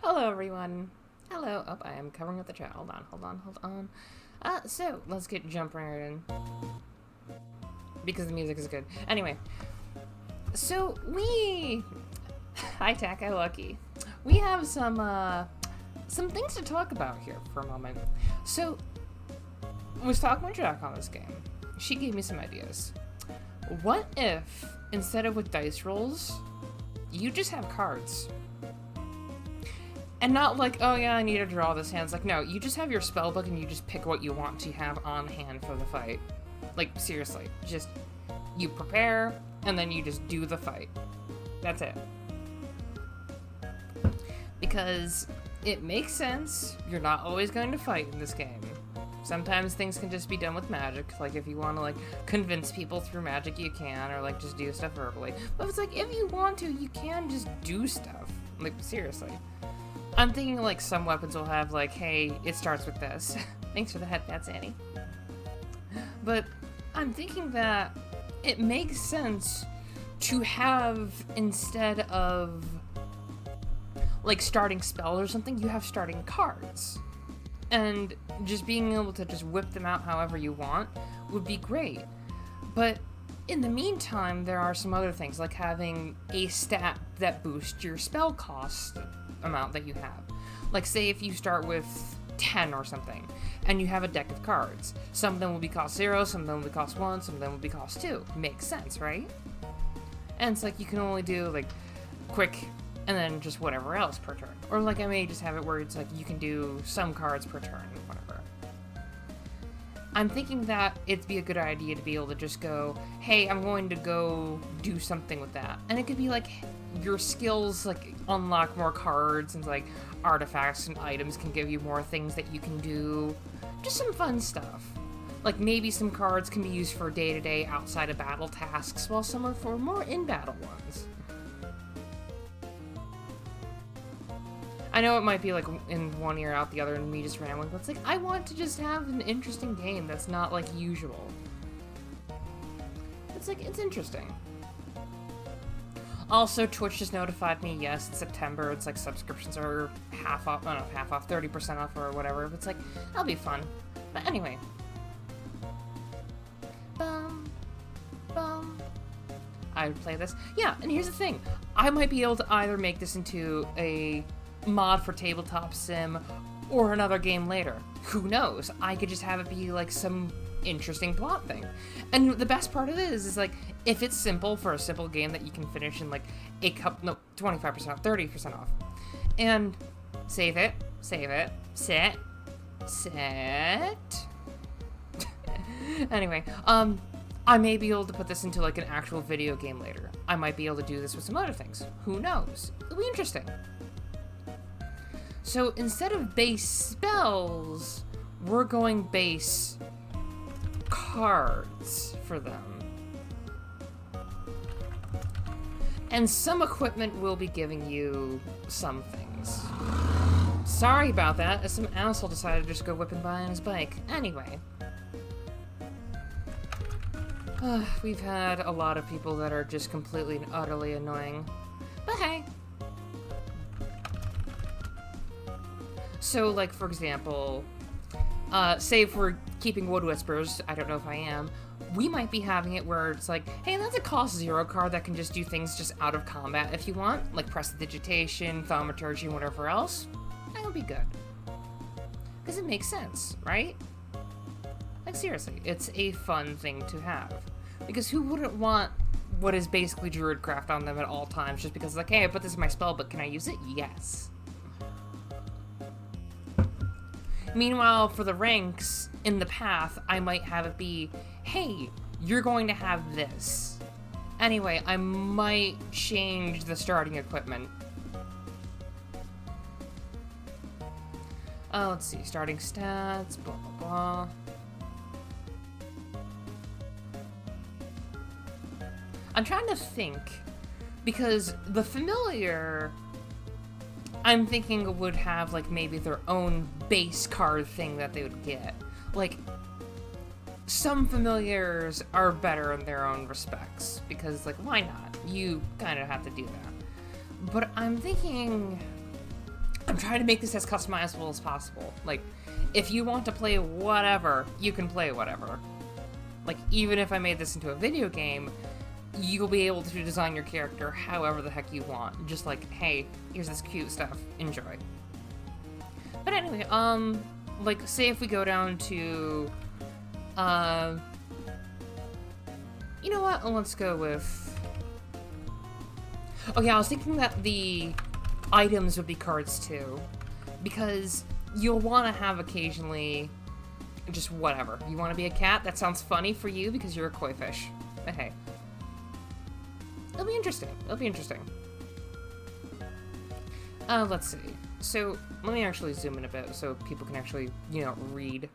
Hello, everyone. Hello. Oh, I am covering up the chat. Hold on. So, let's get jumping right in. Because the music is good. Anyway. So, Hi, Tack. Hi, Lucky. We have some things to talk about here for a moment. So, I was talking with Jack on this game. She gave me some ideas. What if, instead of with dice rolls, you just have cards? And not like, oh yeah, I need to draw this hand. It's like, no, you just have your spell book and you just pick what you want to have on hand for the fight. Like, seriously. Just, you prepare, and then you just do the fight. That's it. Because it makes sense. You're not always going to fight in this game. Sometimes things can just be done with magic. Like, if you want to, like, convince people through magic, you can. Or, like, just do stuff verbally. But it's like, if you want to, you can just do stuff. Like, seriously. I'm thinking, like, some weapons will have, like, hey, it starts with this. Thanks for the head pats, Annie. But I'm thinking that it makes sense to have, instead of, like, starting spells or something, you have starting cards. And just being able to just whip them out however you want would be great. But in the meantime, there are some other things, like having a stat that boosts your spell cost amount that you have. Like, say if you start with 10 or something, and you have a deck of cards. Some of them will be cost 0, some of them will be cost 1, some of them will be cost 2. Makes sense, right? And it's like, you can only do, like, quick, and then just whatever else per turn. Or, like, I may just have it where it's like, you can do some cards per turn, whatever. I'm thinking that it'd be a good idea to be able to just go, hey, I'm going to go do something with that. And it could be like, your skills, like, unlock more cards, and, like, artifacts and items can give you more things that you can do. Just some fun stuff. Like, maybe some cards can be used for day-to-day outside of battle tasks, while some are for more in-battle ones. I know it might be, like, in one ear out the other and me just rambling, but it's like, I want to just have an interesting game that's not, like, usual. It's like, it's interesting. Also, Twitch just notified me, yes, it's September, it's like subscriptions are half off, I don't know, half off, 30% off or whatever, but it's like, that'll be fun. But anyway. I would play this. Yeah, and here's the thing. I might be able to either make this into a mod for tabletop sim or another game later. Who knows? I could just have it be like some interesting plot thing. And the best part of it is like, if it's simple for a simple game that you can finish in like a cup, no, 25% off, 30% off. And save it, set. Anyway, I may be able to put this into like an actual video game later. I might be able to do this with some other things. Who knows? It'll be interesting. So instead of base spells, we're going base cards for them. And some equipment will be giving you some things. Sorry about that, as some asshole decided to just go whipping by on his bike. Anyway. We've had a lot of people that are just completely and utterly annoying. But hey. So, like, for example, say if we're keeping Wood Whispers, I don't know if I am, we might be having it where it's like, hey, that's a cost 0 card that can just do things just out of combat if you want, like Prestidigitation, Thaumaturgy, and whatever else. That would be good. Because it makes sense, right? Like, seriously, it's a fun thing to have. Because who wouldn't want what is basically Druidcraft on them at all times just because, like, hey, I put this in my spell book, can I use it? Yes. Meanwhile, for the ranks in the path, I might have it be, hey, you're going to have this. Anyway, I might change the starting equipment. Let's see, starting stats, blah, blah, blah. I'm trying to think, because the familiar, I'm thinking would have, like, maybe their own base card thing that they would get. Like, some familiars are better in their own respects, because, like, why not? You kind of have to do that. But I'm thinking I'm trying to make this as customizable as possible. Like, if you want to play whatever, you can play whatever. Like, even if I made this into a video game, you'll be able to design your character however the heck you want. Just like, hey, here's this cute stuff, enjoy. But anyway, like, say if we go down to, you know what, let's go with, oh yeah, I was thinking that the items would be cards too, because you'll want to have occasionally just whatever. You want to be a cat? That sounds funny for you because you're a koi fish. But hey. It'll be interesting. It'll be interesting. Let's see. So, let me actually zoom in a bit so people can actually, you know, read.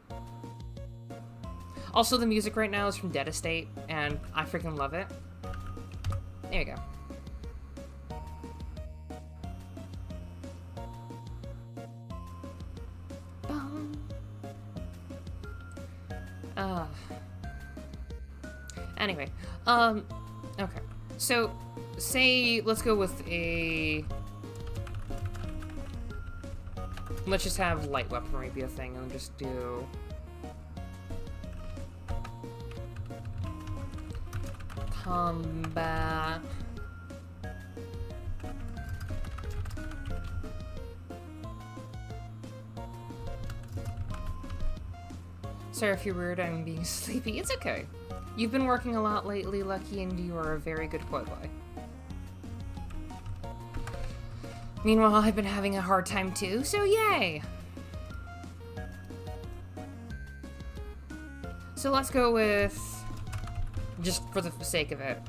Also, the music right now is from Dead Estate, and I freaking love it. There you go. Anyway, okay. So, say, let's go with a... Let's just have light weaponry be a thing, and just do... Combat... Sorry if you're weird, I'm being sleepy. It's okay. You've been working a lot lately, Lucky, and you are a very good koi boy. Meanwhile, I've been having a hard time too, so yay! So let's go with... just for the sake of it.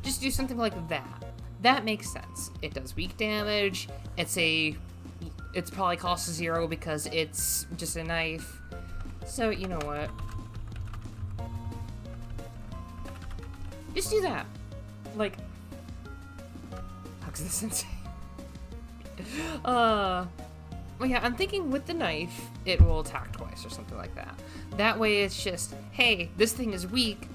Just do something like that. That makes sense. It does weak damage. It's probably cost 0 because it's just a knife. So, you know what? Just do that. Like, hugs the sensei. Well, yeah, I'm thinking with the knife, it will attack twice or something like that. That way it's just, hey, this thing is weak,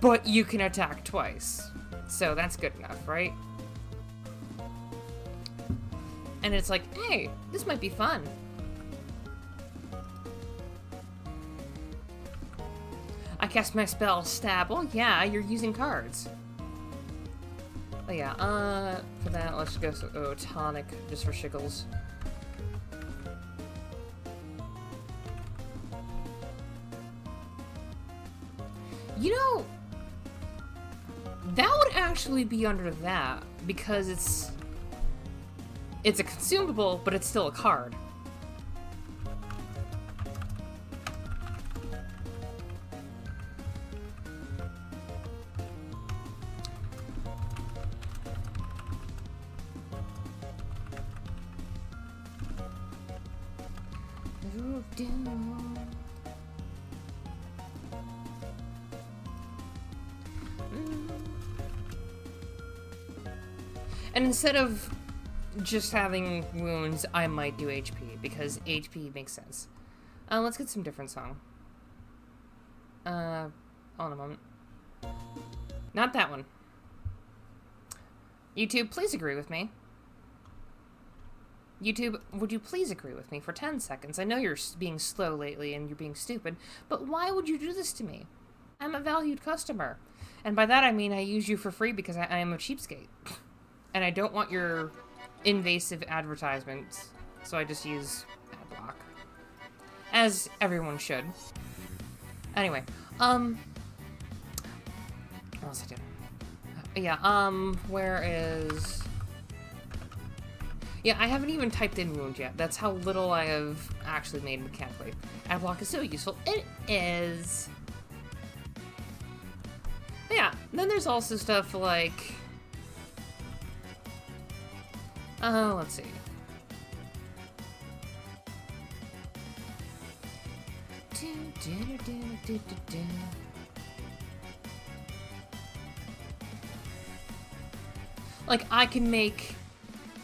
but you can attack twice. So that's good enough, right? And it's like, hey, this might be fun. I cast my spell, Stab. Oh yeah, you're using cards. Oh yeah, for that, let's go tonic, just for shiggles. You know, that would actually be under that, because it's a consumable, but it's still a card. And instead of just having wounds, I might do HP, because HP makes sense. Let's get some different song. Hold on a moment. Not that one. YouTube, please agree with me. YouTube, would you please agree with me for 10 seconds? I know you're being slow lately and you're being stupid, but why would you do this to me? I'm a valued customer. And by that I mean I use you for free because I am a cheapskate. And I don't want your invasive advertisements, so I just use adblock. As everyone should. Anyway, what else I do? Yeah, where is... Yeah, I haven't even typed in wound yet. That's how little I have actually made mechanically. Adblock is so useful. It is. But yeah, then there's also stuff like... let's see. Like, I can make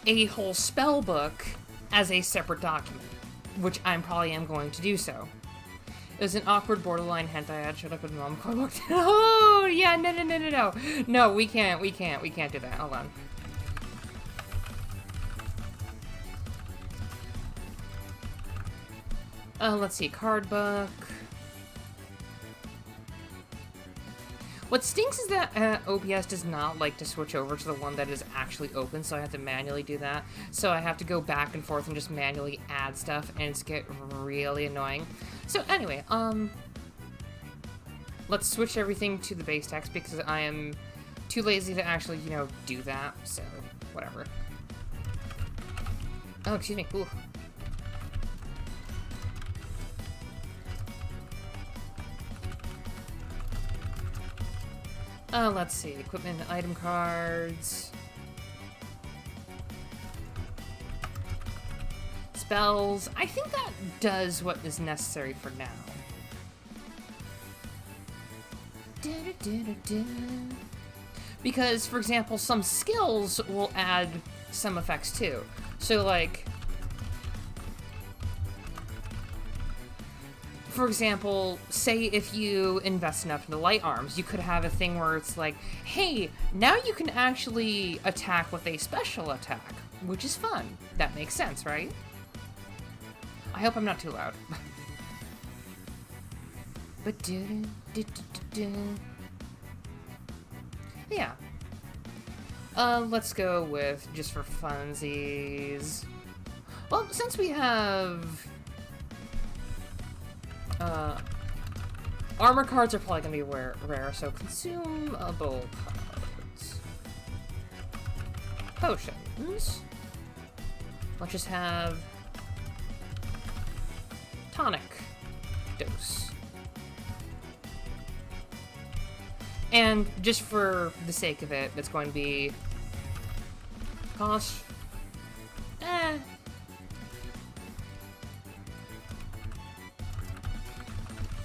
a whole spell book as a separate document, which I probably am going to do so. There's an awkward borderline hentai ad showed up in mom car walked in. Oh, yeah, no. No, we can't do that. Hold on. Let's see, card book. What stinks is that OBS does not like to switch over to the one that is actually open, so I have to manually do that. So I have to go back and forth and just manually add stuff, and it's get really annoying. So anyway, let's switch everything to the base text because I am too lazy to actually, you know, do that, so whatever. Oh, excuse me. Ooh. Let's see. Equipment, item cards. Spells. I think that does what is necessary for now. Because, for example, some skills will add some effects too. So, like, for example, say if you invest enough into light arms, you could have a thing where it's like, hey, now you can actually attack with a special attack, which is fun. That makes sense, right? I hope I'm not too loud. But yeah. Let's go with just for funsies. Well, since we have armor cards are probably gonna be rare, so consumable cards. Potions. Let's just have tonic dose. And just for the sake of it, it's going to be cost.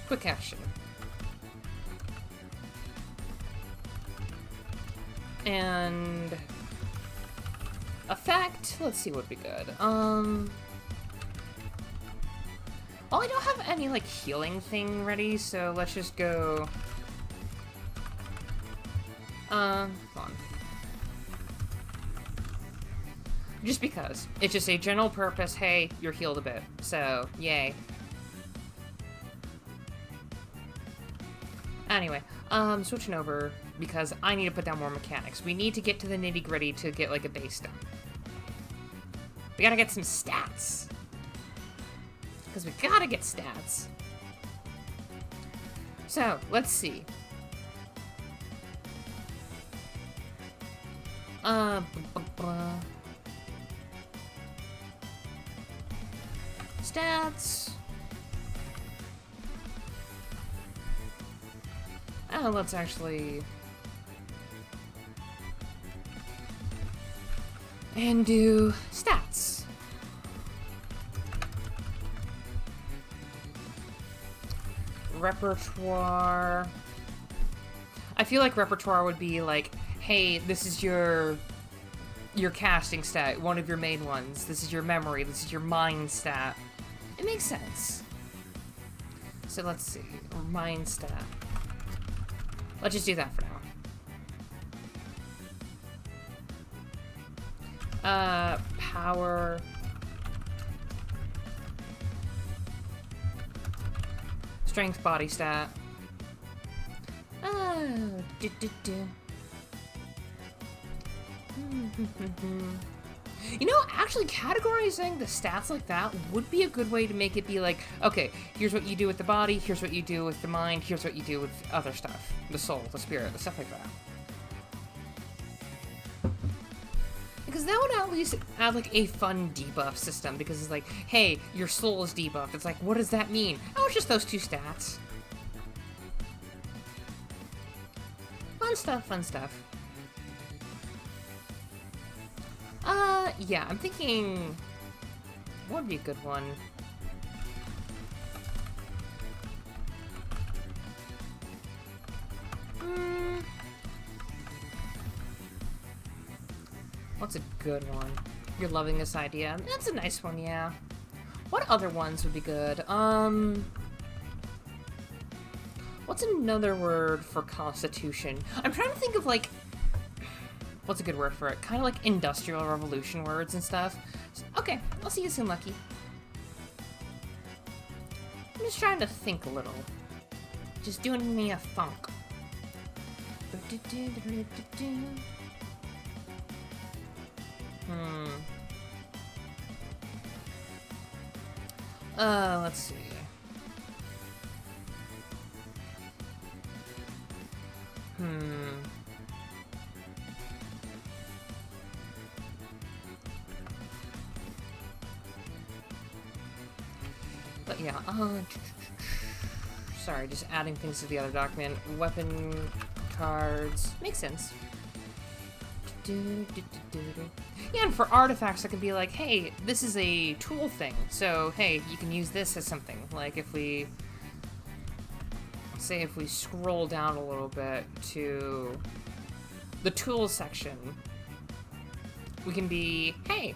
Quick action. And effect, let's see what would be good. Well, I don't have any, like, healing thing ready, so let's just go... hold on. Just because. It's just a general purpose, hey, you're healed a bit, so, yay. Anyway, switching over, because I need to put down more mechanics. We need to get to the nitty-gritty to get, like, a base done. We gotta get some stats. Because we gotta get stats. So, let's see. Stats. Oh, let's actually... and do stats. Repertoire. I feel like repertoire would be like, hey, this is your casting stat, one of your main ones. This is your memory, this is your mind stat. It makes sense. So let's see, mind stat. Let's just do that for now. Power. Strength body stat. You know, actually categorizing the stats like that would be a good way to make it be like, okay, here's what you do with the body, here's what you do with the mind, here's what you do with other stuff. The soul, the spirit, the stuff like that. Because that would at least add, like, a fun debuff system, because it's like, hey, your soul is debuffed. It's like, what does that mean? Oh, it's just those two stats. Fun stuff, fun stuff. Yeah, I'm thinking... what would be a good one? What's a good one? You're loving this idea. That's a nice one, yeah. What other ones would be good? What's another word for constitution? I'm trying to think of, like, what's a good word for it? Kind of like Industrial Revolution words and stuff. So, okay, I'll see you soon, Lucky. I'm just trying to think a little. Just doing me a funk. Let's see. But yeah, sorry, just adding things to the other document. Weapon cards. Makes sense. Yeah, and for artifacts, it can be like, hey, this is a tool thing. So, hey, you can use this as something. Like, if we... say if we scroll down a little bit to the tools section, we can be, hey,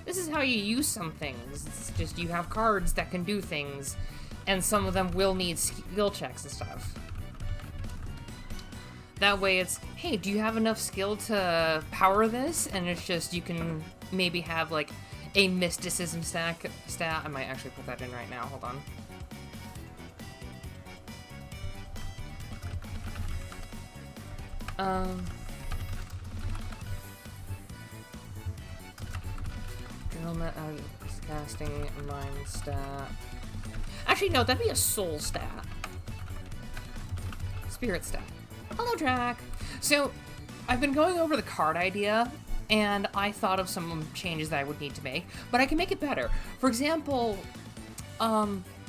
this is how you use some things. It's just you have cards that can do things, and some of them will need skill checks and stuff. That way it's, hey, do you have enough skill to power this? And it's just, you can maybe have, like, a mysticism stat. I might actually put that in right now. Hold on. Drillment, casting, mind stat. Actually, no, that'd be a soul stat. Spirit stat. Hello, Drac. So, I've been going over the card idea, and I thought of some changes that I would need to make, but I can make it better. For example,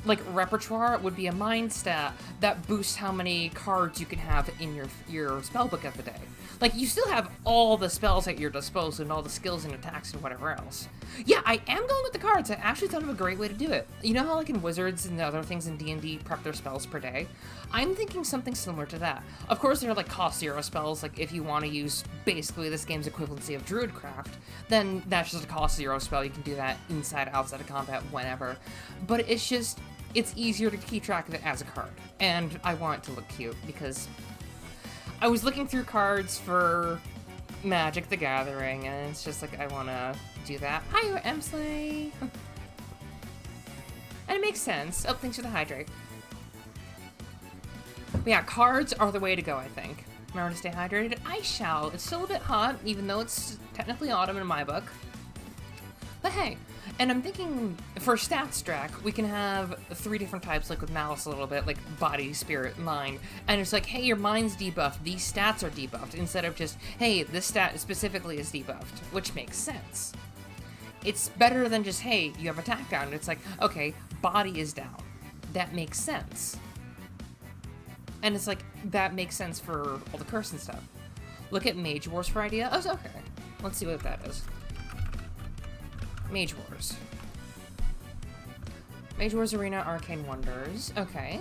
like repertoire would be a mind stat that boosts how many cards you can have in your spell book of the day. Like, you still have all the spells at your disposal and all the skills and attacks and whatever else. Yeah, I am going with the cards. I actually thought of a great way to do it. You know how, like, in Wizards and the other things in D&D prep their spells per day? I'm thinking something similar to that. Of course, there are, like, cost 0 spells. Like, if you want to use basically this game's equivalency of Druidcraft, then that's just a cost 0 spell. You can do that inside, outside of combat, whenever. But it's just... it's easier to keep track of it as a card. And I want it to look cute, because I was looking through cards for Magic the Gathering, and it's just like, I want to do that. Hi, Emsley! And it makes sense. Oh, thanks for the hydrate. But yeah, cards are the way to go, I think. Remember to stay hydrated? I shall. It's still a bit hot, even though it's technically autumn in my book. But hey, and I'm thinking for stats track, we can have 3 different types, like with Malice a little bit, like body, spirit, mind. And it's like, hey, your mind's debuffed, these stats are debuffed, instead of just, hey, this stat specifically is debuffed, which makes sense. It's better than just, hey, you have attack down. It's like, okay, body is down. That makes sense. And it's like, that makes sense for all the curse and stuff. Look at Mage Wars for idea. Oh, okay. Let's see what that is. Mage Wars. Mage Wars Arena Arcane Wonders. Okay.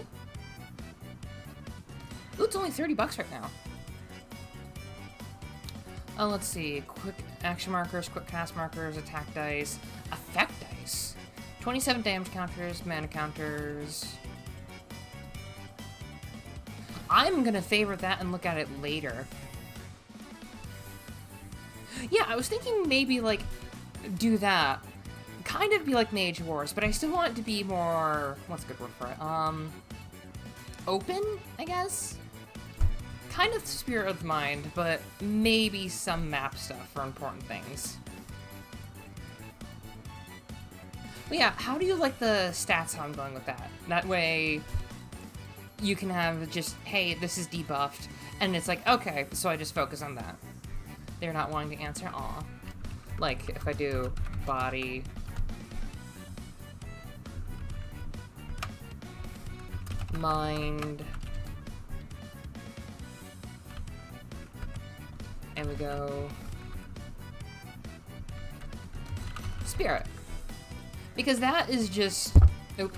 Ooh, it's only $30 right now. Oh, let's see. Quick action markers, quick cast markers, attack dice, effect dice. 27 damage counters, mana counters. I'm gonna favorite that and look at it later. Yeah, I was thinking maybe, like, do that. Kind of be like Mage Wars, but I still want it to be more... what's a good word for it? Open, I guess? Kind of Spirit of Mind, but maybe some map stuff for important things. But yeah, how do you like the stats how I'm going with that? That way, you can have just, hey, this is debuffed, and it's like, okay, so I just focus on that. They're not wanting to answer, aw. Like, if I do body... mind... and we go... spirit. Because that is just... oop.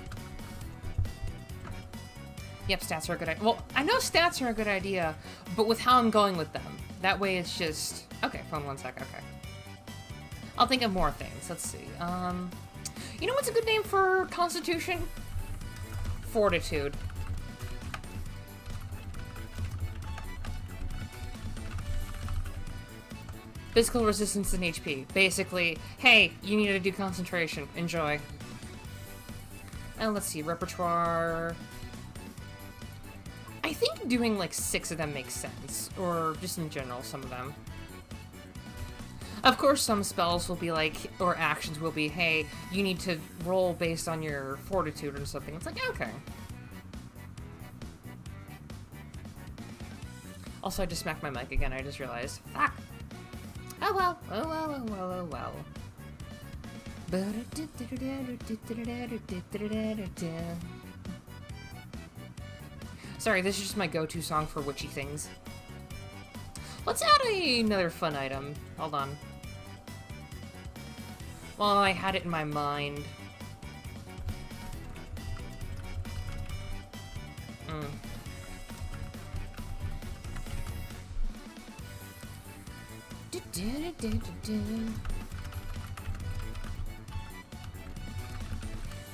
Yep, stats are a good idea. Well, I know stats are a good idea, but with how I'm going with them. That way it's just... okay, phone 1 sec, okay. I'll think of more things. Let's see. You know what's a good name for Constitution? Fortitude. Physical resistance and HP. Basically, hey, you need to do concentration. Enjoy. And let's see, repertoire. I think doing like 6 of them makes sense. Or just in general, some of them. Of course, some spells will be like, or actions will be, hey, you need to roll based on your fortitude or something. It's like, okay. Also, I just smacked my mic again, I just realized. Fuck! Oh well, oh well, oh well, oh well. Sorry, this is just my go-to song for witchy things. Let's add another fun item. Hold on. Well, I had it in my mind.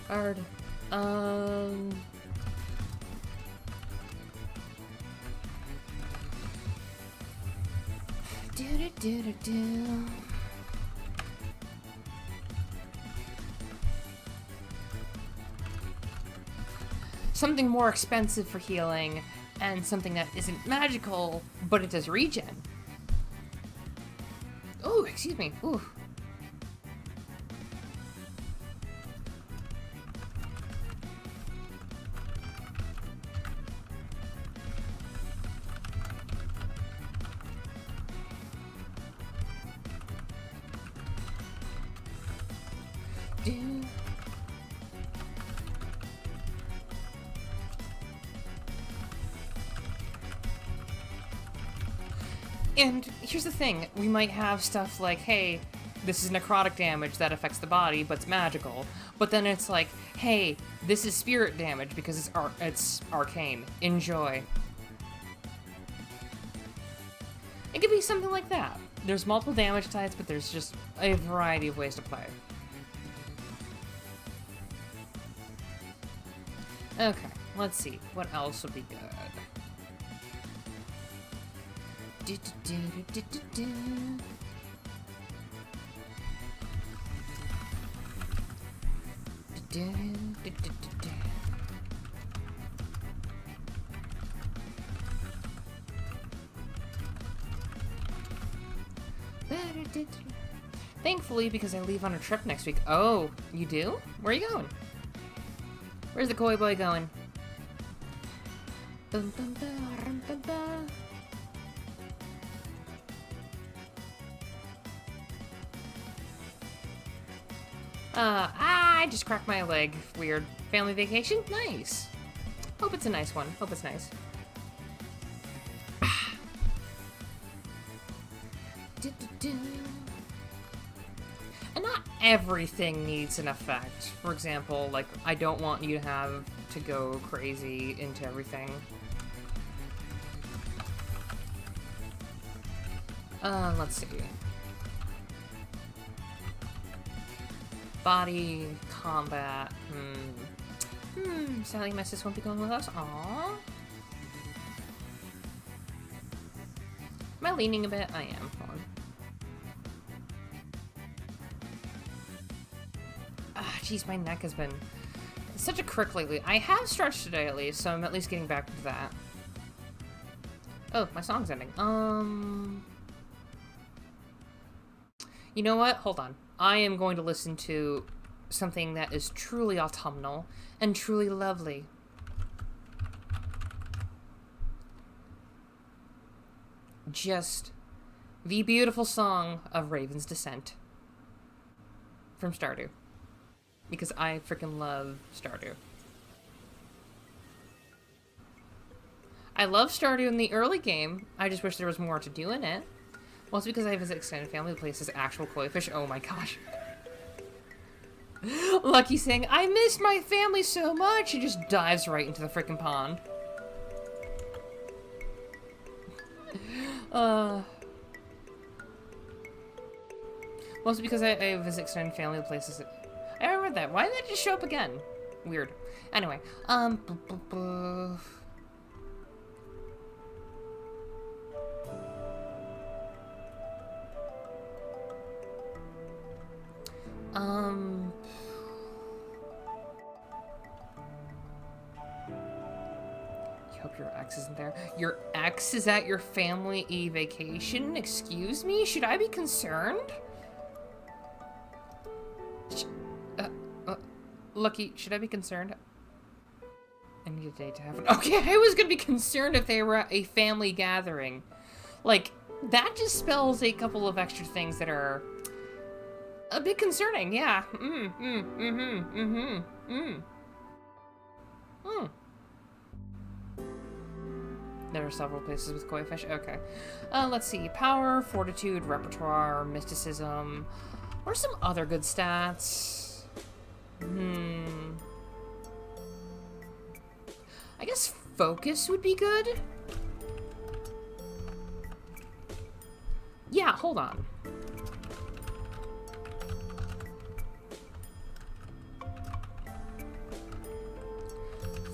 Hard. Something more expensive for healing, and something that isn't magical, but it does regen. Oh, excuse me. Ooh. And here's the thing, we might have stuff like, hey, this is necrotic damage that affects the body, but it's magical. But then it's like, hey, this is spirit damage because it's arcane. Enjoy. It could be something like that. There's multiple damage types, but there's just a variety of ways to play. Okay, let's see. What else would be good? Thankfully, because I leave on a trip next week. Oh, you do? Where are you going? Where's the koi boy going? I just cracked my leg. Weird. Family vacation? Nice. Hope it's a nice one. Hope it's nice. And not everything needs an effect. For example, like, I don't want you to have to go crazy into everything. Let's see. Body, combat, sadly my sis won't be going with us. Aww. Am I leaning a bit? I am. Hold on. Ah, jeez, my neck has been such a crick lately. I have stretched today at least, so I'm at least getting back to that. Oh, my song's ending. You know what? Hold on. I am going to listen to something that is truly autumnal and truly lovely. Just the beautiful song of Raven's Descent from Stardew. Because I freaking love Stardew. I love Stardew in the early game. I just wish there was more to do in it. Well, it's because I have his extended family that plays as actual koi fish. Oh my gosh. Lucky saying, I miss my family so much. He just dives right into the freaking pond. Well, it's because I have his extended family that plays as... I remember that. Why did that just show up again? Weird. Anyway, hope your ex isn't there. Your ex is at your family vacation? Excuse me? Should I be concerned? Lucky, should I be concerned? I need a date to happen. Okay, I was gonna be concerned if they were at a family gathering. Like, that just spells a couple of extra things that are a bit concerning, yeah. There are several places with koi fish. Okay. Let's see. Power, fortitude, repertoire, mysticism. What are some other good stats? I guess focus would be good. Yeah, hold on.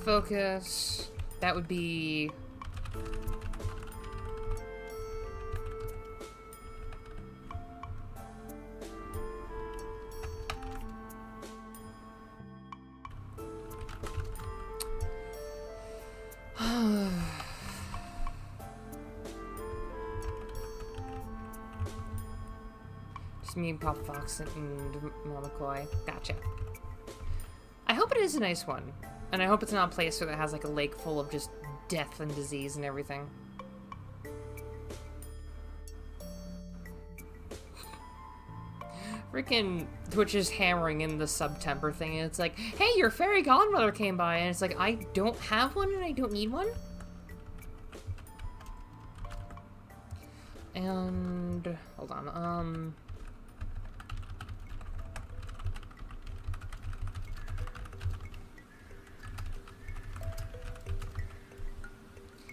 Focus. That would be... Just me, Pop Fox, and Mama Koi. Gotcha. I hope it is a nice one. And I hope it's not a place where it has like a lake full of just death and disease and everything. Freaking Twitch is hammering in the sub-temper thing, and it's like, hey, your fairy godmother came by, and it's like, I don't have one and I don't need one? And... hold on,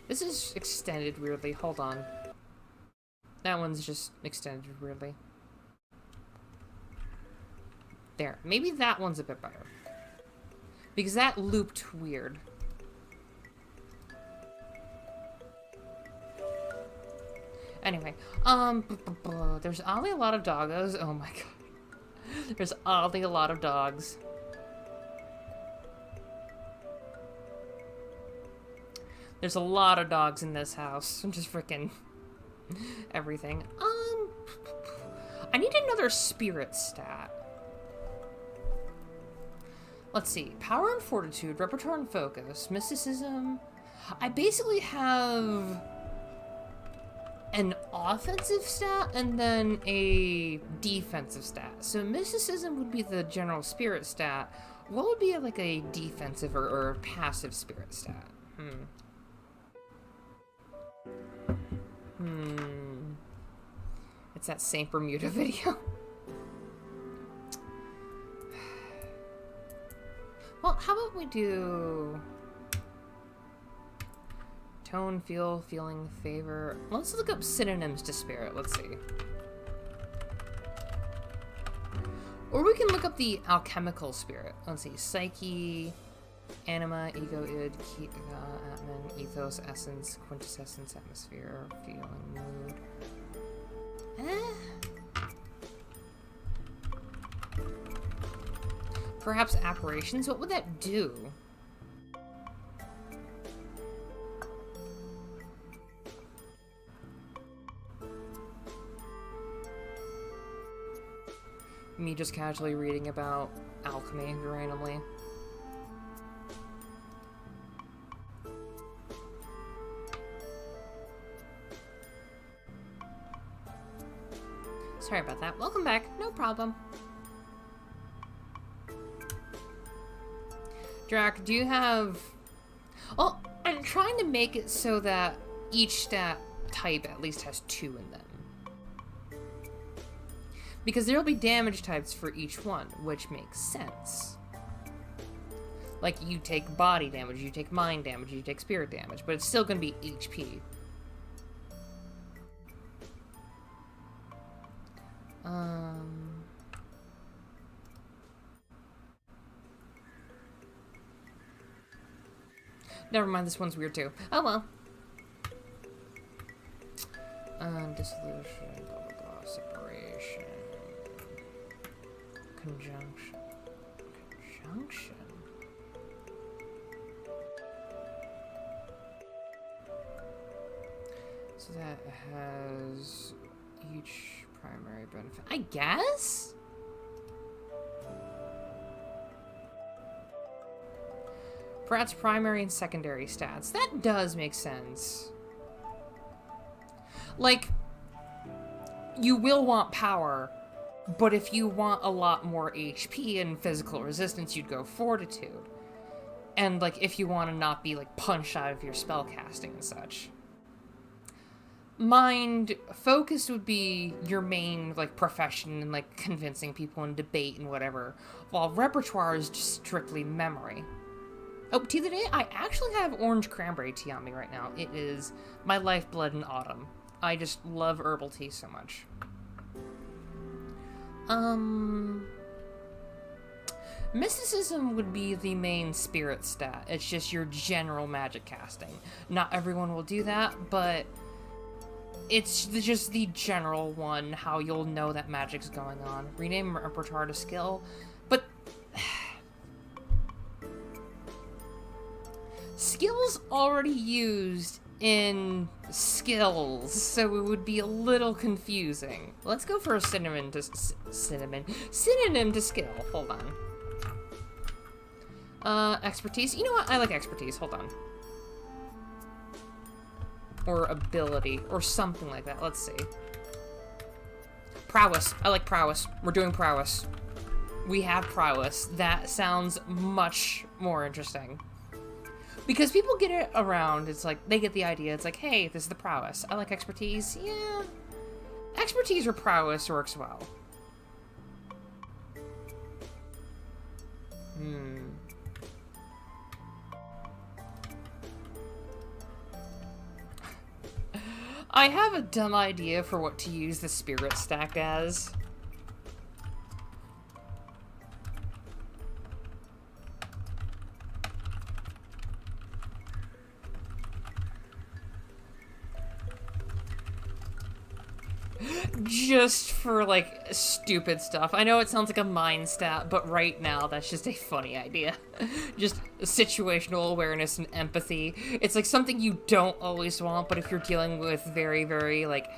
this is extended weirdly. Hold on. That one's just extended weirdly. There. Maybe that one's a bit better. Because that looped weird. Anyway, there's oddly a lot of doggos. Oh my god. There's oddly a lot of dogs. There's a lot of dogs in this house. Just freaking everything. I need another spirit stat. Let's see. Power and fortitude, repertoire and focus, mysticism. I basically have an offensive stat and then a defensive stat. So mysticism would be the general spirit stat. What would be like a defensive or passive spirit stat? It's that Saint Bermuda video. Well, how about we do tone, feel, feeling, favor. Let's look up synonyms to spirit. Let's see. Or we can look up the alchemical spirit. Let's see. Psyche, anima, ego, id, atman, ethos, essence, quintessence, atmosphere, feeling, mood. Perhaps apparitions? What would that do? Me just casually reading about alchemy randomly. Sorry about that. Welcome back. No problem. Drac, do you have... Oh, I'm trying to make it so that each stat type at least has 2 in them. Because there'll be damage types for each one, which makes sense. Like, you take body damage, you take mind damage, you take spirit damage, but it's still gonna be HP. Never mind, this one's weird too. Oh well. Dissolution, blah blah blah, separation. Conjunction. Conjunction? So that has each primary benefit. I guess? Perhaps primary and secondary stats. That does make sense. Like, you will want power, but if you want a lot more HP and physical resistance, you'd go fortitude. And, like, if you want to not be, like, punched out of your spell casting and such. Mind focus would be your main, like, profession and, like, convincing people in debate and whatever, while repertoire is just strictly memory. Oh, tea of the day? I actually have orange cranberry tea on me right now. It is my lifeblood in autumn. I just love herbal tea so much. Mysticism would be the main spirit stat. It's just your general magic casting. Not everyone will do that, but it's just the general one, how you'll know that magic's going on. Rename repertoire to skill, but skills already used in skills, so it would be a little confusing. Let's go for a synonym to skill. Hold on. Expertise. You know what? I like expertise. Hold on. Or ability, or something like that. Let's see. Prowess. I like prowess. We're doing prowess. We have prowess. That sounds much more interesting. Because people get it around, it's like, they get the idea, it's like, hey, this is the prowess. I like expertise. Yeah. Expertise or prowess works well. I have a dumb idea for what to use the spirit stack as. Just for, like, stupid stuff. I know it sounds like a mind stat, but right now, that's just a funny idea. Just situational awareness and empathy. It's, like, something you don't always want, but if you're dealing with very, very, like,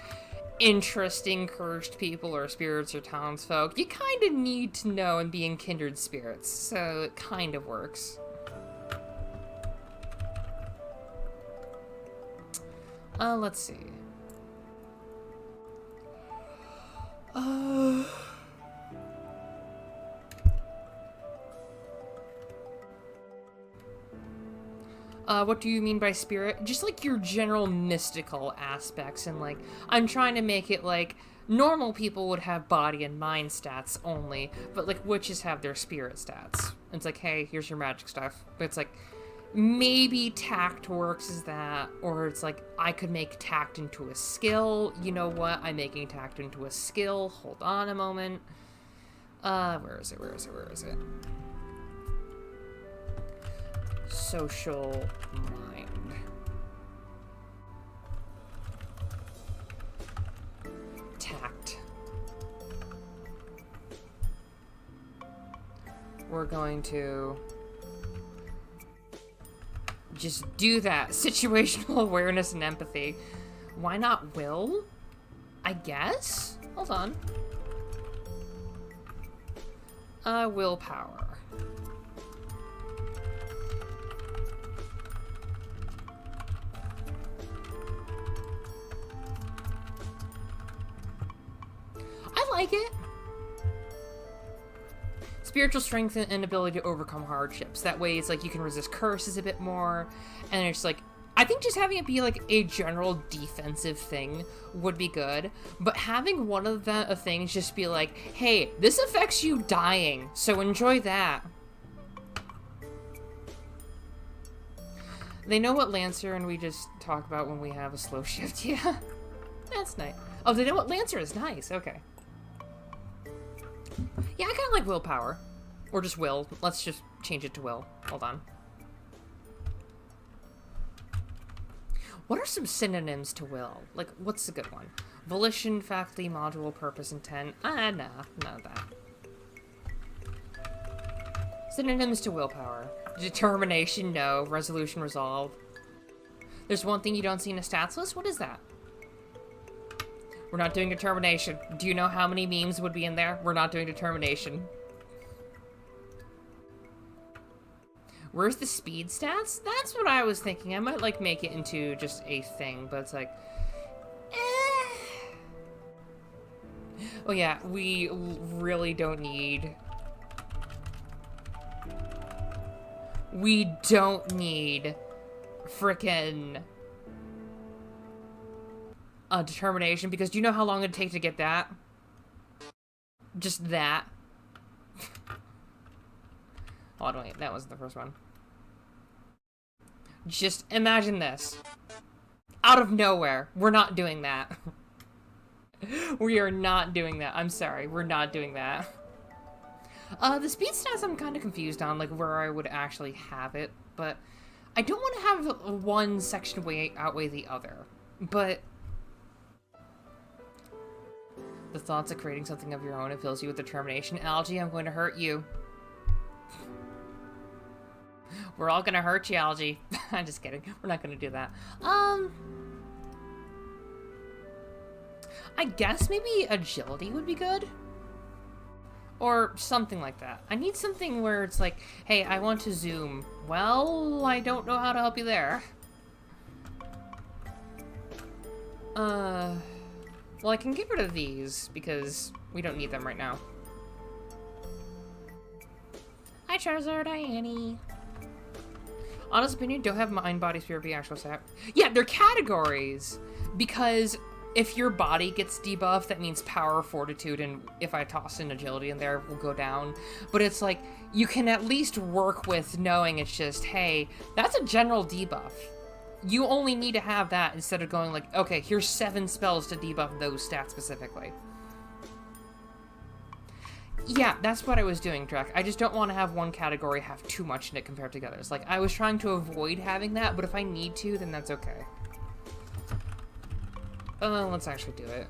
interesting cursed people or spirits or townsfolk, you kind of need to know and be in kindred spirits, so it kind of works. Let's see. What do you mean by spirit? Just, like, your general mystical aspects, and, like, I'm trying to make it, like, normal people would have body and mind stats only, but, like, witches have their spirit stats. It's like, hey, here's your magic stuff. But it's like, maybe tact works as that, or it's like, I could make tact into a skill. You know what? I'm making tact into a skill. Hold on a moment. Where is it? Social mind. Tact. We're going to just do that. Situational awareness and empathy. Why not will? I guess? Hold on. Willpower. I like it. Spiritual strength and ability to overcome hardships. That way it's like you can resist curses a bit more. And it's like, I think just having it be like a general defensive thing would be good. But having one of the things just be like, hey, this affects you dying, so enjoy that. They know what Lancer and we just talk about when we have a slow shift. Yeah, that's nice. Oh, they know what Lancer is. Nice. Okay. Yeah, I kind of like willpower. Or just will. Let's just change it to will. Hold on. What are some synonyms to will? Like, what's a good one? Volition, faculty, module, purpose, intent. Nah, none of that. Synonyms to willpower. Determination, no. Resolution, resolve. There's one thing you don't see in a stats list? What is that? We're not doing determination. Do you know how many memes would be in there? We're not doing determination. Where's the speed stats? That's what I was thinking. I might, like, make it into just a thing, but it's like... Oh yeah, we really don't need... We don't need frickin' determination, because do you know how long it'd take to get that? Just that. Oh, wait, that wasn't the first one. Just imagine this. Out of nowhere. We're not doing that. We are not doing that. I'm sorry, we're not doing that. The speed stats I'm kind of confused on, like, where I would actually have it, but I don't want to have one section outweigh the other. But the thoughts of creating something of your own, it fills you with determination. Algae, I'm going to hurt you. We're all gonna hurt you, Algae. I'm just kidding. We're not gonna do that. I guess maybe agility would be good. Or something like that. I need something where it's like, hey, I want to zoom. Well, I don't know how to help you there. Well, I can get rid of these because we don't need them right now. Hi, Charizard. Hi, Annie. Honest opinion, don't have mind, body, spirit be actual stat. Yeah, they're categories. Because if your body gets debuffed, that means power, fortitude, and if I toss in agility in there, will go down. But it's like, you can at least work with knowing it's just, hey, that's a general debuff. You only need to have that instead of going like, okay, here's 7 spells to debuff those stats specifically. Yeah, that's what I was doing, Drek. I just don't want to have one category have too much in it compared to others. Like, I was trying to avoid having that, but if I need to, then that's okay. Let's actually do it.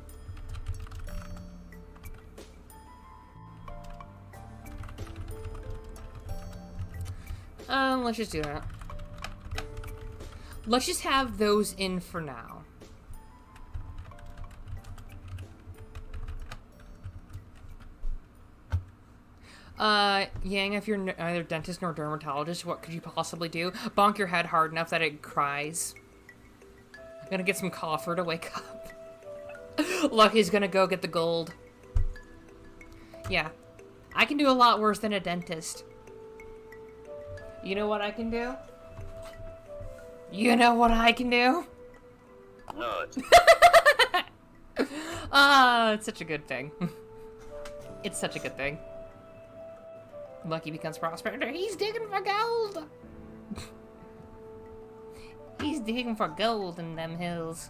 Let's just do that. Let's just have those in for now. Yang, if you're neither dentist nor dermatologist, what could you possibly do? Bonk your head hard enough that it cries. I'm gonna get some coffer to wake up. Lucky's gonna go get the gold. Yeah. I can do a lot worse than a dentist. You know what I can do? You know what I can do? Nut. It's such a good thing. It's such a good thing. Lucky becomes prosperator. He's digging for gold. He's digging for gold in them hills.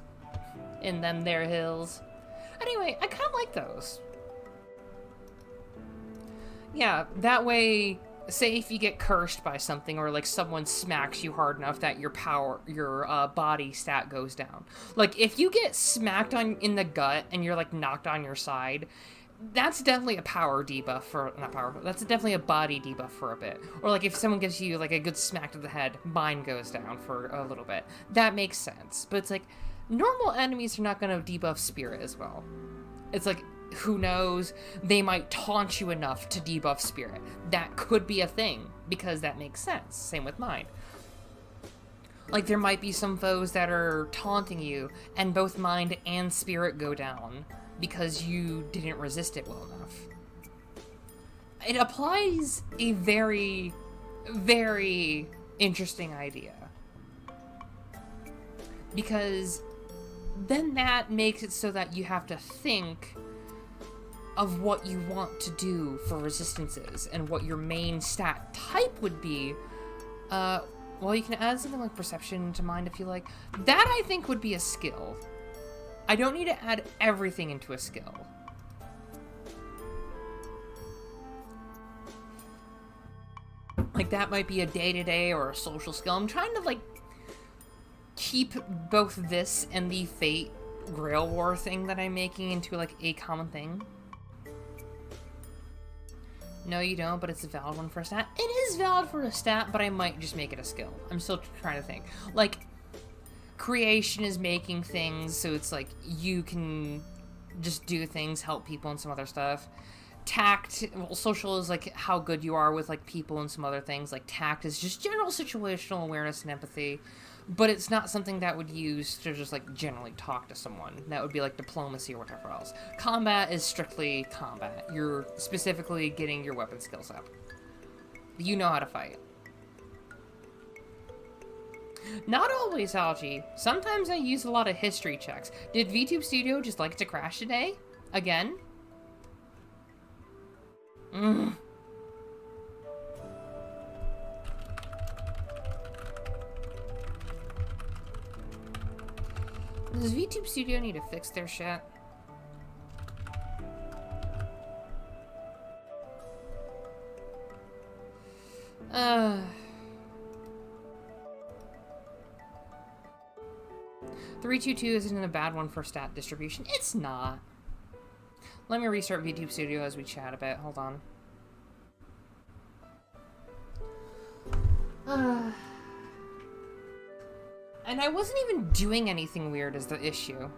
In them there hills. Anyway, I kind of like those. Yeah, that way, say if you get cursed by something or like someone smacks you hard enough that your body stat goes down. Like if you get smacked in the gut and you're like knocked on your side, that's definitely a power debuff for, not power, that's definitely a body debuff for a bit. Or like if someone gives you like a good smack to the head, mine goes down for a little bit. That makes sense. But it's like, normal enemies are not going to debuff spirit as well. It's like, who knows, they might taunt you enough to debuff spirit. That could be a thing, because that makes sense. Same with mind. Like, there might be some foes that are taunting you, and both mind and spirit go down, because you didn't resist it well enough. It applies a very, very interesting idea. Because then that makes it so that you have to think of what you want to do for resistances and what your main stat type would be. Well, you can add something like perception to mind if you like. That, I think, would be a skill. I don't need to add everything into a skill. Like, that might be a day-to-day or a social skill. I'm trying to, like, keep both this and the Fate Grail War thing that I'm making into, like, a common thing. No, you don't, but it's a valid one for a stat. It is valid for a stat, but I might just make it a skill. I'm still trying to think. Like, creation is making things, so it's like, you can just do things, help people, and some other stuff. Tact, well, social is like how good you are with like people and some other things. Like tact is just general situational awareness and empathy, but it's not something that would use to just like generally talk to someone. That would be like diplomacy or whatever else. Combat is strictly combat. You're specifically getting your weapon skills up. You know how to fight. Not always, Algie. Sometimes I use a lot of history checks. Did VTube Studio just like to crash today? Again? Does VTube Studio need to fix their shit? Uh... 322 isn't a bad one for stat distribution. It's not. Let me restart VTube Studio as we chat a bit. Hold on. And I wasn't even doing anything weird is the issue.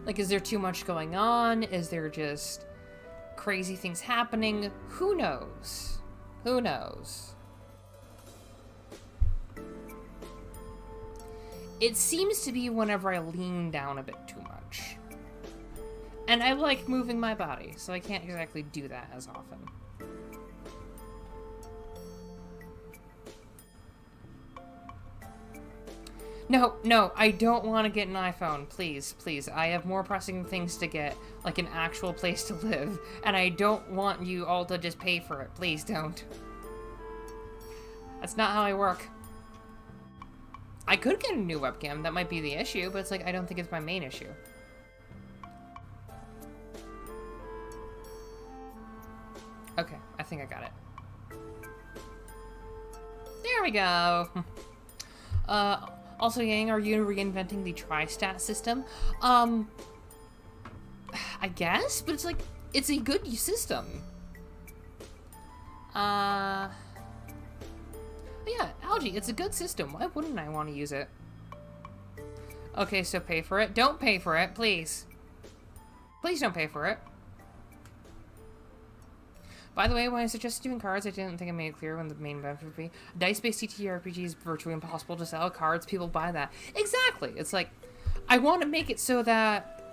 Like, is there too much going on? Is there just crazy things happening? Who knows? Who knows? It seems to be whenever I lean down a bit too much. And I like moving my body, so I can't exactly do that as often. No, I don't want to get an iPhone. Please, please. I have more pressing things to get, like an actual place to live. And I don't want you all to just pay for it. Please don't. That's not how I work. I could get a new webcam, that might be the issue, but it's like, I don't think it's my main issue. Okay, I think I got it. There we go! Also, Yang, are you reinventing the tri-stat system? I guess, but it's like, it's a good system. Yeah, Algie, it's a good system. Why wouldn't I want to use it? Okay, so pay for it. Don't pay for it, please. Please don't pay for it. By the way, when I suggested doing cards, I didn't think I made it clear when the main benefit would be. Dice-based TTRPG is virtually impossible to sell. Cards, people buy that. Exactly. It's like, I want to make it so that...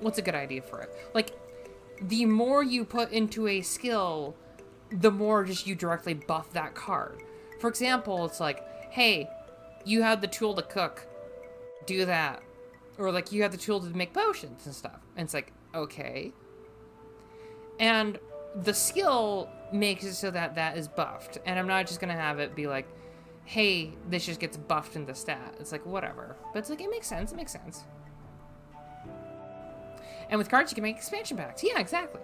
What's a good idea for it? Like, the more you put into a skill, the more just you directly buff that card. For example, it's like, hey, you have the tool to cook. Do that. Or like, you have the tool to make potions and stuff. And it's like, okay. And the skill makes it so that that is buffed. And I'm not just going to have it be like, hey, this just gets buffed in the stat. It's like, whatever. But it's like, it makes sense. It makes sense. And with cards, you can make expansion packs. Yeah, exactly.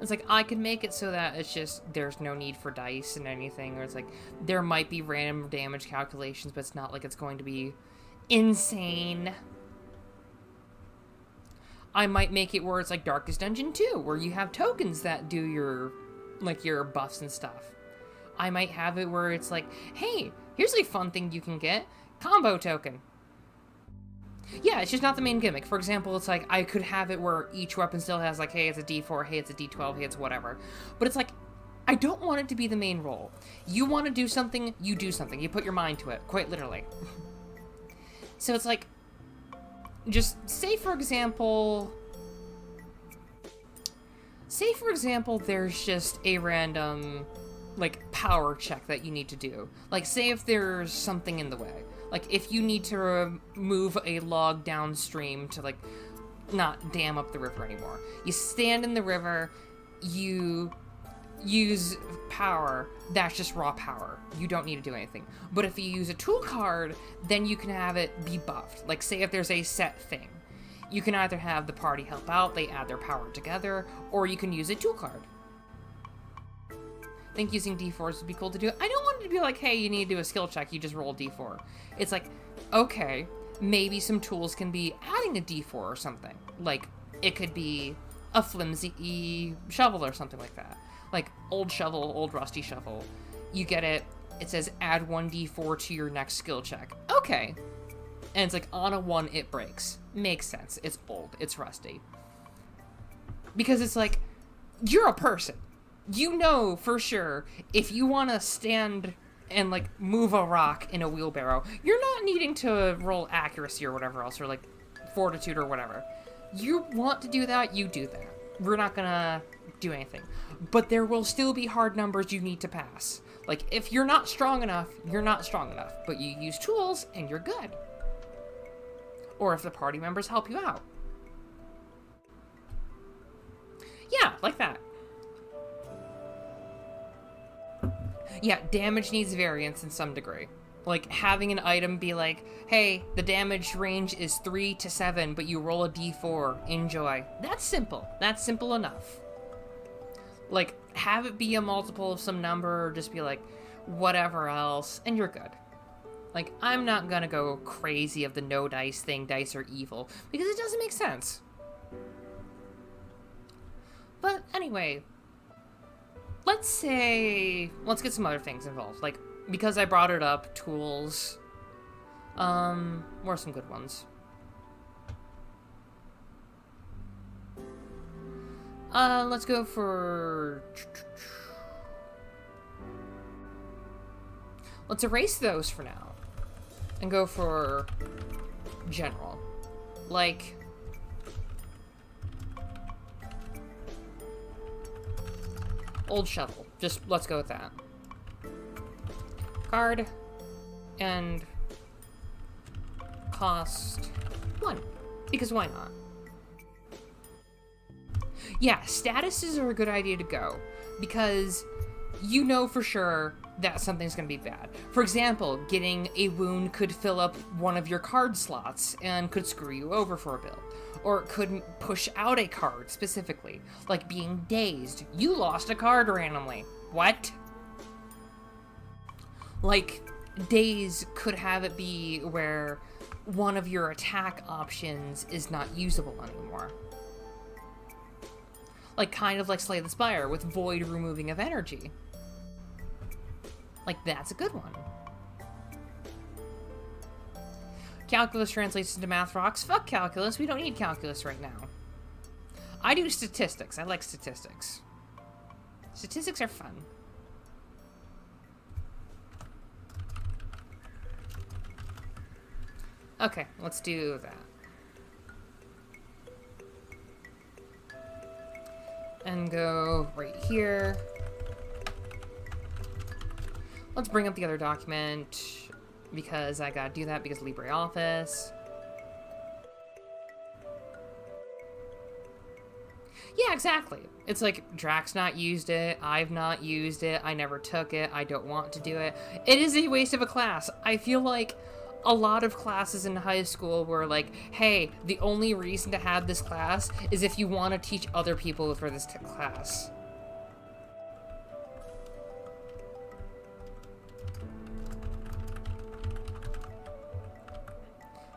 It's like, I could make it so that it's just, there's no need for dice and anything. Or it's like, there might be random damage calculations, but it's not like it's going to be insane. I might make it where it's like Darkest Dungeon 2, where you have tokens that do your, like, your buffs and stuff. I might have it where it's like, hey, here's a fun thing you can get. Combo token. Yeah, it's just not the main gimmick. For example, it's like, I could have it where each weapon still has like, hey, it's a D4, hey, it's a D12, hey, it's whatever. But it's like, I don't want it to be the main role. You want to do something, you do something. You put your mind to it, quite literally. So it's like, just say for example, there's just a random, like, power check that you need to do. Like, say if there's something in the way. Like, if you need to move a log downstream to, like, not dam up the river anymore. You stand in the river, you use power, that's just raw power. You don't need to do anything. But if you use a tool card, then you can have it be buffed. Like, say if there's a set thing. You can either have the party help out, they add their power together, or you can use a tool card. I think using D4s would be cool to do. I don't want it to be like, hey, you need to do a skill check, you just roll a D4. It's like, okay, maybe some tools can be adding a D4 or something. Like, it could be a flimsy shovel or something like that. Like, old shovel, old rusty shovel. you get it. It says add 1d4 to your next skill check. Okay. And it's like on a 1, it breaks. Makes sense. It's old. It's rusty. Because it's like, you're a person. You know for sure if you want to stand and like move a rock in a wheelbarrow, you're not needing to roll accuracy or whatever else, or like fortitude or whatever. You want to do that, you do that. We're not gonna do anything. But there will still be hard numbers you need to pass. Like, if you're not strong enough, you're not strong enough. But you use tools, and you're good. Or if the party members help you out. Yeah, like that. Yeah, damage needs variance in some degree. Like, having an item be like, hey, the damage range is 3 to 7, but you roll a d4. Enjoy. That's simple. That's simple enough. Like, have it be a multiple of some number, or just be like, whatever else, and you're good. Like, I'm not gonna go crazy of the no dice thing, dice are evil, because it doesn't make sense. But anyway, let's get some other things involved. Like, because I brought it up, tools. What are some good ones? Let's go for... Let's erase those for now. And go for general. Like... Old shovel. Just, let's go with that. Card. And... cost 1. Because why not? Yeah, statuses are a good idea to go, because you know for sure that something's going to be bad. For example, getting a wound could fill up one of your card slots and could screw you over for a build. Or it could push out a card specifically, like being dazed. You lost a card randomly. What? Like, daze could have it be where one of your attack options is not usable anymore. Like, kind of like Slay the Spire, with void removing of energy. Like, that's a good one. Calculus translates into math rocks. Fuck calculus, we don't need calculus right now. I do statistics. I like statistics. Statistics are fun. Okay, let's do that. And go right here. Let's bring up the other document, because I gotta do that because LibreOffice. Yeah, exactly. It's like, Drax not used it, I've not used it, I never took it, I don't want to do it. It is a waste of a class. I feel like a lot of classes in high school were like, hey, the only reason to have this class is if you want to teach other people for this class.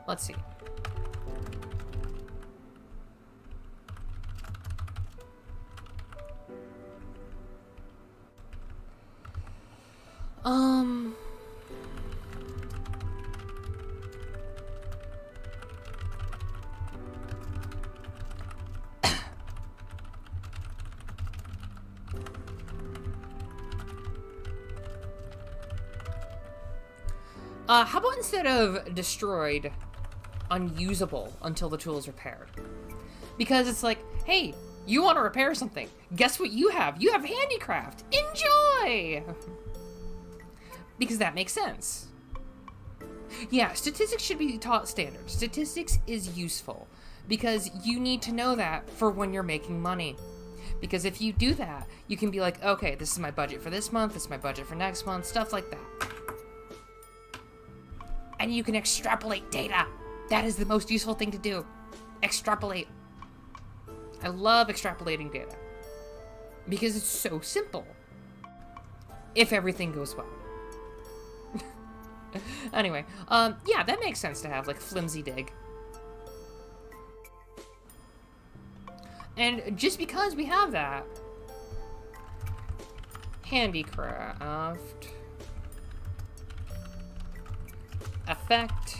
Let's see. How about instead of destroyed, unusable until the tool is repaired? Because it's like, hey, you want to repair something. Guess what you have? You have handicraft. Enjoy! Because that makes sense. Yeah, statistics should be taught standard. Statistics is useful because you need to know that for when you're making money. Because if you do that, you can be like, okay, this is my budget for this month, this is my budget for next month, stuff like that. And you can extrapolate data. That is the most useful thing to do. Extrapolate. I love extrapolating data. Because it's so simple. If everything goes well. Anyway, yeah, that makes sense to have, like, flimsy dig. And just because we have that, Handicraft. Effect.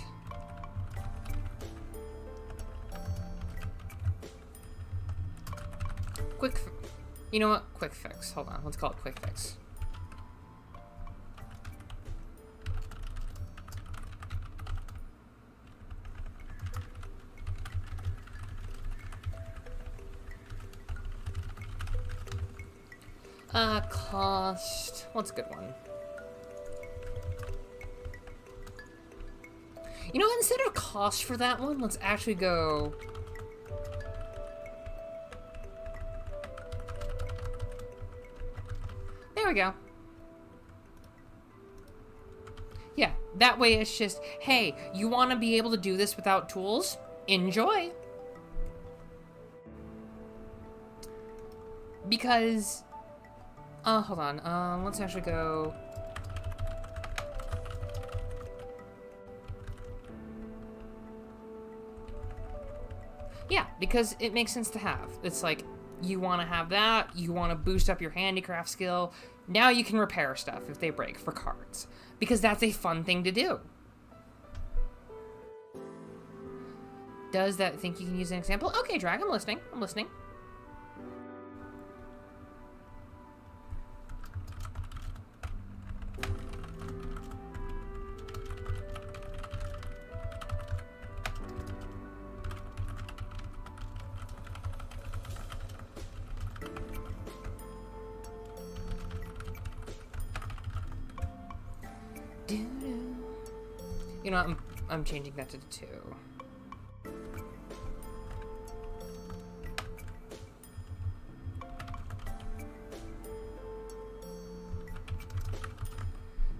You know what? Quick fix. Hold on. Let's call it quick fix. Cost. What's a good one? You know, instead of cost for that one, let's actually go... There we go. Yeah, that way it's just, hey, you want to be able to do this without tools? Enjoy. Because... hold on. Let's actually go... Yeah, because it makes sense to have. It's like, you want to have that, you want to boost up your handicraft skill, now you can repair stuff if they break for cards. Because that's a fun thing to do. Does that think you can use an example? Okay, Drag, I'm listening. I'm listening. You know, I'm changing that to 2.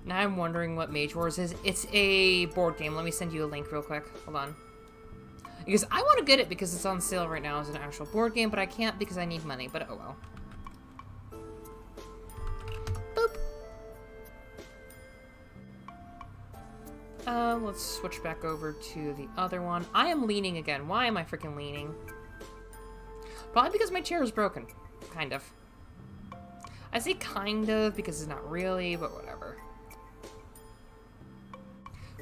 Now I'm wondering what Mage Wars is. It's a board game. Let me send you a link real quick. Hold on. Because I want to get it because it's on sale right now as an actual board game, but I can't because I need money, but oh well. Let's switch back over to the other one. I am leaning again. Why am I freaking leaning? Probably because my chair is broken. Kind of. I say kind of because it's not really, but whatever.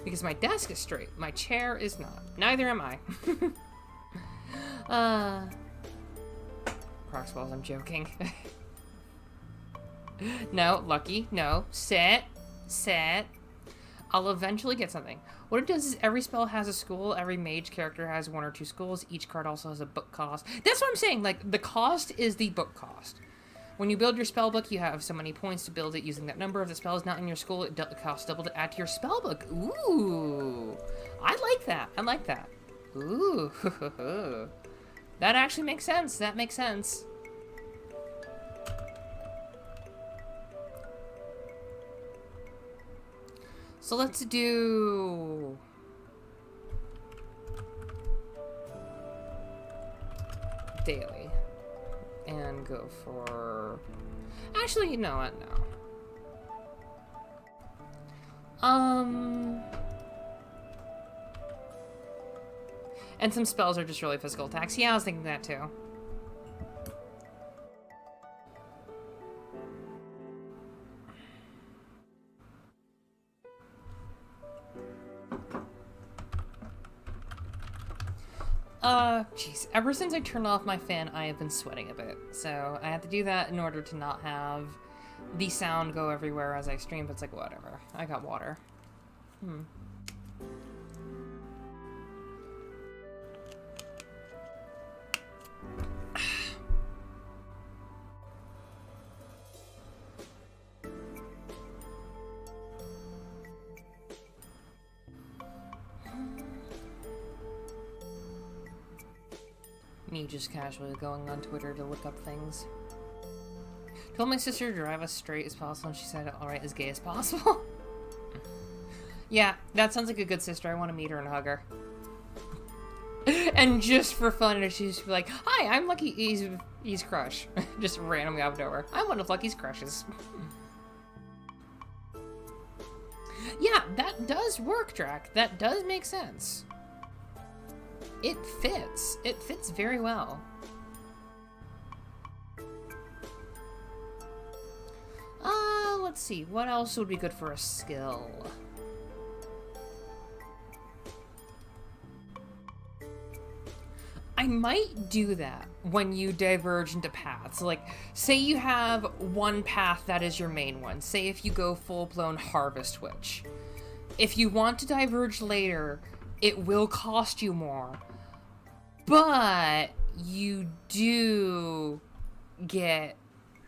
Because my desk is straight. My chair is not. Neither am I. Proxballs, I'm joking. No, Lucky. No. Sit. Sit. I'll eventually get something. What it does is every spell has a school. Every mage character has 1 or 2 schools. Each card also has a book cost. That's what I'm saying. Like, the cost is the book cost. When you build your spell book, you have so many points to build it using that number. If the spell is not in your school, it costs double to add to your spell book. Ooh. I like that. I like that. Ooh. That actually makes sense. That makes sense. So let's do... daily. And go for... Actually, you know what? No. And some spells are just really physical attacks. Yeah, I was thinking that too. Jeez. Ever since I turned off my fan, I have been sweating a bit. So I have to do that in order to not have the sound go everywhere as I stream, but it's like, whatever. I got water. Me just casually going on Twitter to look up things. Told my sister to drive as straight as possible, and she said, alright, as gay as possible. Yeah, that sounds like a good sister. I want to meet her and hug her. And just for fun, she's just be like, hi, I'm Lucky E's crush. Just randomly out of nowhere. I'm one of Lucky's crushes. Yeah, that does work, Drac. That does make sense. It fits. It fits very well. let's see. What else would be good for a skill? I might do that when you diverge into paths. Like, say you have one path that is your main one. Say if you go full-blown Harvest Witch. If you want to diverge later, it will cost you more. But you do get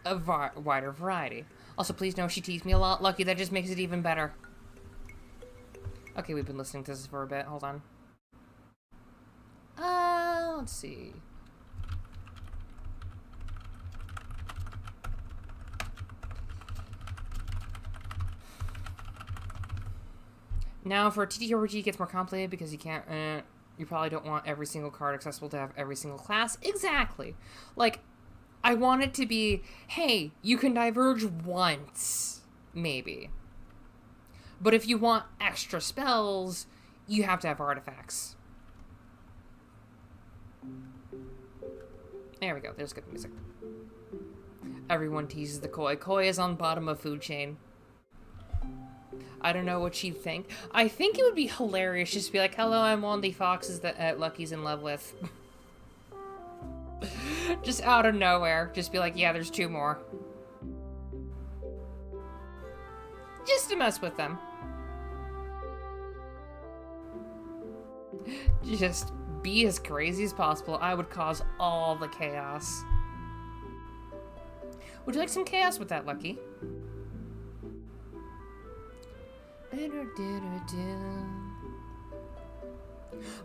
a wider variety. Also, please know she teased me a lot. Lucky, that just makes it even better. Okay, we've been listening to this for a bit. Hold on. Let's see. Now, for TTRPG, it gets more complicated because you can't, you probably don't want every single card accessible to have every single class. Exactly. Like, I want it to be, hey, you can diverge once, maybe. But if you want extra spells, you have to have artifacts. There we go, there's good music. Everyone teases the koi. Koi is on bottom of food chain. I don't know what she'd think. I think it would be hilarious just to be like, hello, I'm one of the foxes that Lucky's in love with. Just out of nowhere. Just be like, yeah, there's 2 more. Just to mess with them. Just be as crazy as possible. I would cause all the chaos. Would you like some chaos with that, Lucky?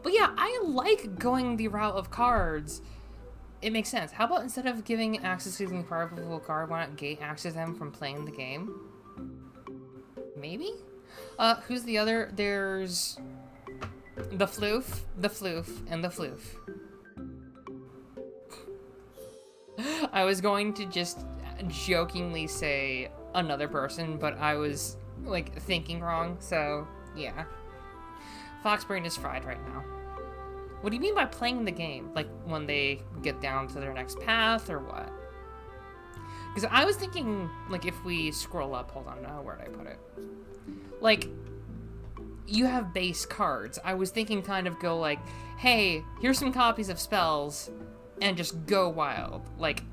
But yeah, I like going the route of cards. It makes sense. How about instead of giving access to the powerful card, why not gate access them from playing the game? Maybe? Who's the other? There's the Floof, and the Floof. I was going to just jokingly say another person, but I was, like, thinking wrong, so, yeah. Fox brain is fried right now. What do you mean by playing the game? Like, when they get down to their next path, or what? Because I was thinking, like, if we scroll up, hold on, where did I put it? Like, you have base cards. I was thinking kind of go like, hey, here's some copies of spells, and just go wild. Like,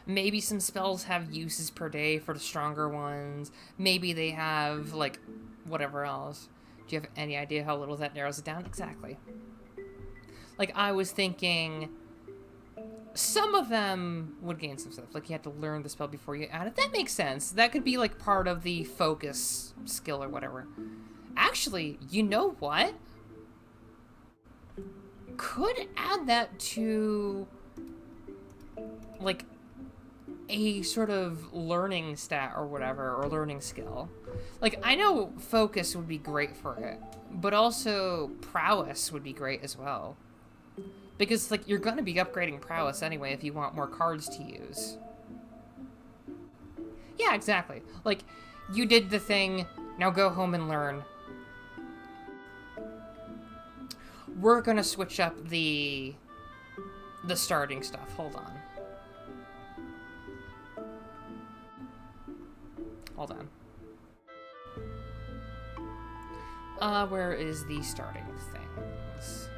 maybe some spells have uses per day for the stronger ones. Maybe they have, like, whatever else. Do you have any idea how little that narrows it down? Exactly. Like, I was thinking some of them would gain some stuff. Like, you have to learn the spell before you add it. That makes sense. That could be, like, part of the focus skill or whatever. Actually, you know what? Could add that to, like, a sort of learning stat or whatever, or learning skill. Like, I know focus would be great for it, but also prowess would be great as well. Because, like, you're gonna be upgrading prowess anyway if you want more cards to use. Yeah, exactly. Like, you did the thing, now go home and learn. We're gonna switch up the starting stuff. Hold on. Hold on. Where is the starting things?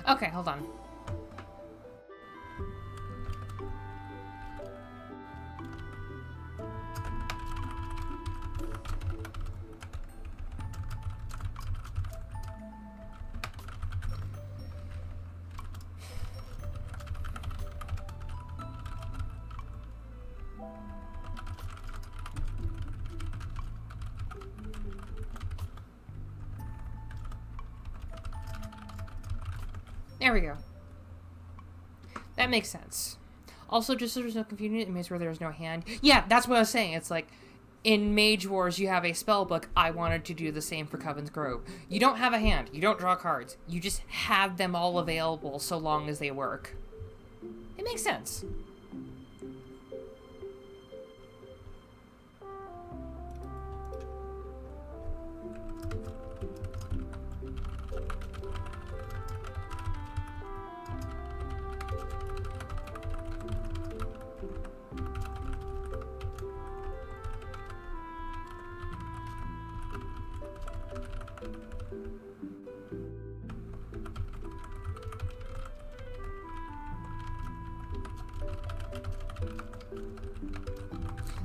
Okay, hold on. There we go. That makes sense. Also, just so there's no confusion, it means where there's no hand. Yeah, that's what I was saying. It's like, in Mage Wars, you have a spell book. I wanted to do the same for Covens Grove. You don't have a hand. You don't draw cards. You just have them all available so long as they work. It makes sense.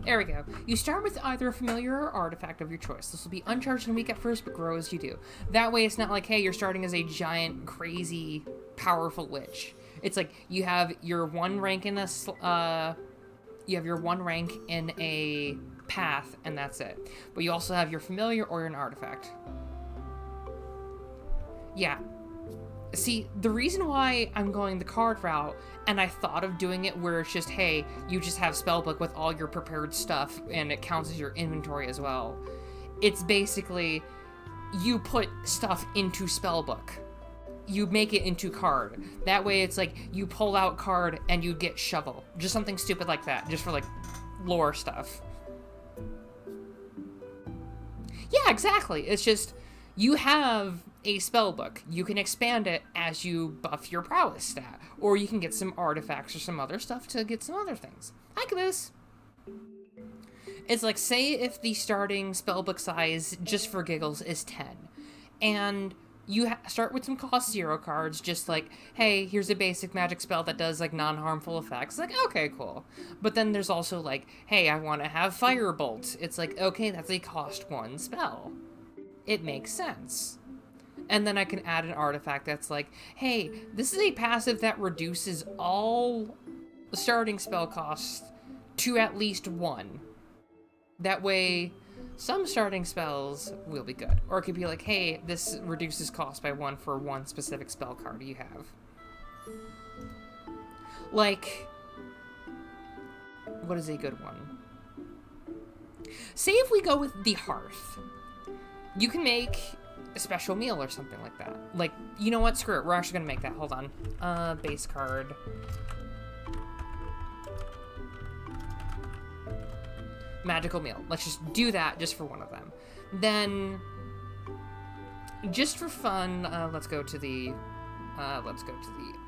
There we go. You start with either a familiar or artifact of your choice. This will be uncharged and weak at first, but grow as you do. That way it's not like, hey, you're starting as a giant, crazy, powerful lich. It's like you have your one rank in a path, and that's it. But you also have your familiar or an artifact. Yeah. See, the reason why I'm going the card route, and I thought of doing it where it's just, hey, you just have spellbook with all your prepared stuff, and it counts as your inventory as well. It's basically, you put stuff into spellbook. You make it into card. That way it's like, you pull out card and you get shovel. Just something stupid like that, just for like, lore stuff. Yeah, exactly. It's just, you have a spell book. You can expand it as you buff your prowess stat. Or you can get some artifacts or some other stuff to get some other things. Like this. It's like, say if the starting spellbook size, just for giggles, is 10. And you start with some cost 0 cards, just like, hey, here's a basic magic spell that does, like, non-harmful effects. Like, okay, cool. But then there's also, like, hey, I want to have Firebolt. It's like, okay, that's a cost 1 spell. It makes sense. And then I can add an artifact that's like, hey, this is a passive that reduces all starting spell costs to at least 1. That way, some starting spells will be good. Or it could be like, hey, this reduces cost by 1 for 1 specific spell card you have. Like, what is a good one? Say if we go with the Hearth. You can make a special meal or something like that. Like, you know what? Screw it. We're actually going to make that. Hold on. Base card. Magical meal. Let's just do that just for one of them. Then, just for fun, let's go to the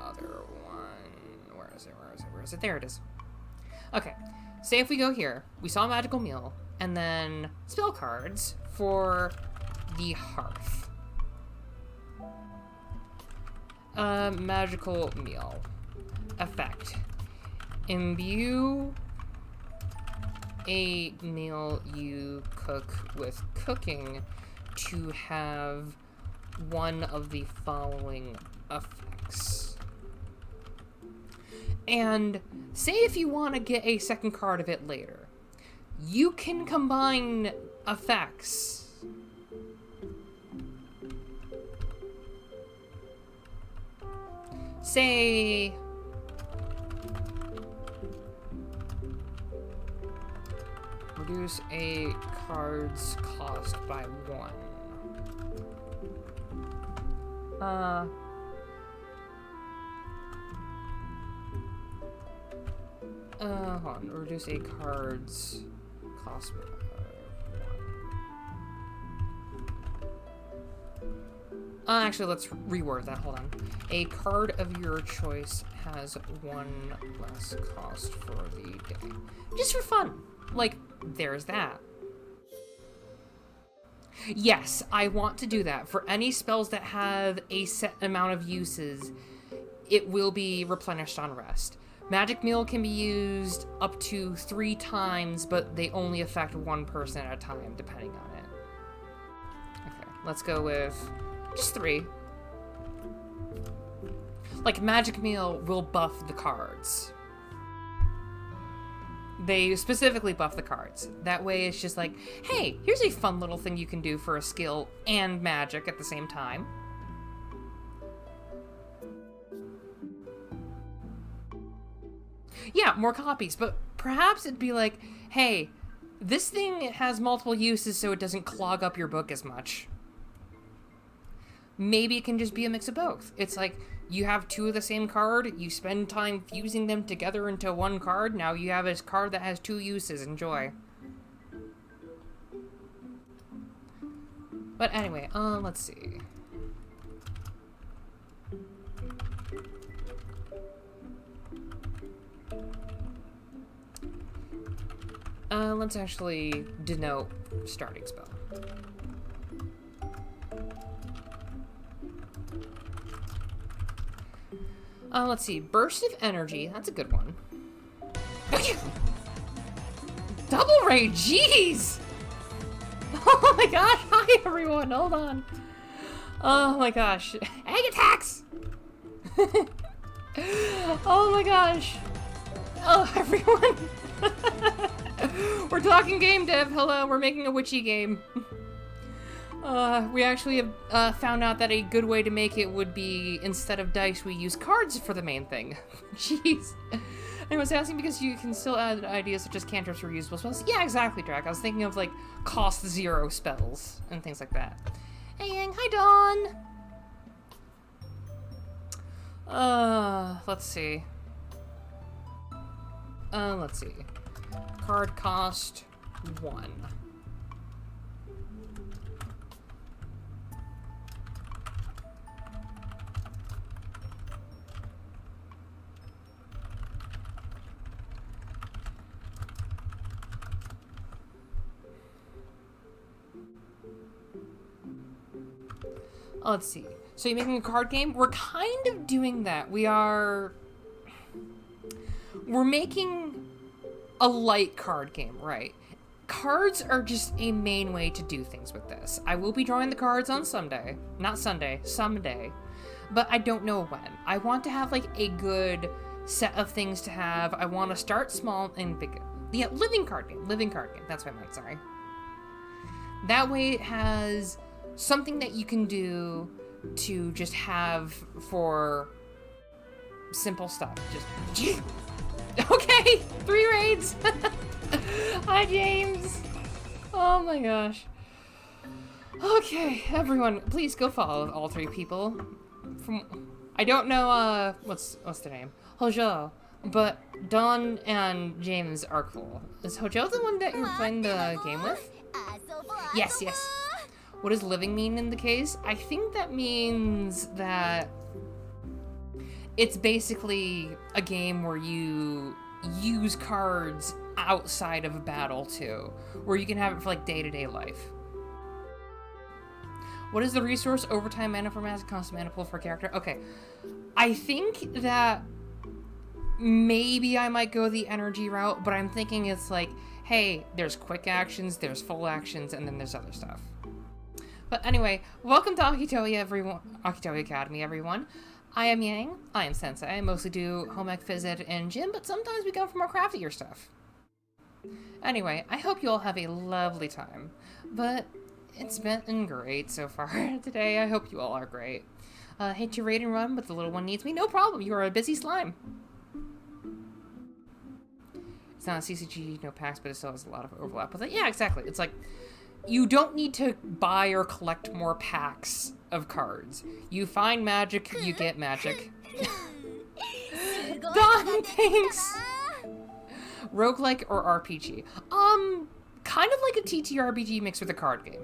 other one. Where is it? There it is. Okay. Say if we go here, we saw magical meal, and then spell cards for the Hearth. Magical meal. Effect. Imbue a meal you cook with cooking to have one of the following effects. And say if you want to get a second card of it later, you can combine effects. Say, reduce a card's cost by 1. Hold on. Reduce a card's cost by 1. Actually, let's reword that. Hold on. A card of your choice has 1 less cost for the day. Just for fun. Like, there's that. Yes, I want to do that. For any spells that have a set amount of uses, it will be replenished on rest. Magic Meal can be used up to 3 times, but they only affect 1 person at a time, depending on it. Okay, let's go with just 3. Like, Magic Meal will buff the cards. They specifically buff the cards. That way it's just like, hey, here's a fun little thing you can do for a skill and magic at the same time. Yeah, more copies, but perhaps it'd be like, hey, this thing has multiple uses so it doesn't clog up your book as much. Maybe it can just be a mix of both. It's like, you have 2 of the same card, you spend time fusing them together into 1 card, now you have a card that has 2 uses, enjoy. But anyway, let's see. Let's actually denote starting spell. Let's see. Burst of Energy. That's a good one. Double raid, jeez! Oh my gosh, hi everyone, hold on. Oh my gosh, egg attacks! Oh my gosh. Oh, everyone. We're talking game dev, hello, we're making a witchy game. We actually have found out that a good way to make it would be, instead of dice, we use cards for the main thing. Jeez. I was asking because you can still add ideas such as cantrips or reusable spells. Yeah, exactly, Drac. I was thinking of, like, cost 0 spells and things like that. Hey, Yang. Hi, Dawn. Let's see. Let's see. Card cost 1. Let's see. So you're making a card game? We're kind of doing that. We're making a light card game, right? Cards are just a main way to do things with this. I will be drawing the cards on someday. Not Sunday, someday. But I don't know when. I want to have, like, a good set of things to have. I want to start small and big. Yeah, living card game. Living card game. That's what I meant, sorry. That way it has something that you can do to just have for simple stuff. Just okay, 3 raids. Hi, James. Oh my gosh. Okay, everyone, please go follow all 3 people. I don't know what's their name, Hojo, but Dawn and James are cool. Is Hojo the one that you're playing the game with? Yes. What does living mean in the case? I think that means that it's basically a game where you use cards outside of a battle too, where you can have it for like day-to-day life. What is the resource? Overtime mana for magic, constant mana pool for a character. Okay, I think that maybe I might go the energy route, but I'm thinking it's like, hey, there's quick actions, there's full actions, and then there's other stuff. But anyway, welcome to Akitoya, everyone. Akitoya Academy, everyone. I am Yang. I am Sensei. I mostly do home ec, phys ed, and gym, but sometimes we go for more craftier stuff. Anyway, I hope you all have a lovely time. But it's been great so far today. I hope you all are great. Hate to raid and run, but the little one needs me. No problem. You are a busy slime. It's not a CCG, no packs, but it still has a lot of overlap with it. Yeah, exactly. It's like, you don't need to buy or collect more packs of cards. You find magic, you get magic. Don, thanks! Roguelike or RPG? Kind of like a TTRPG mixed with a card game.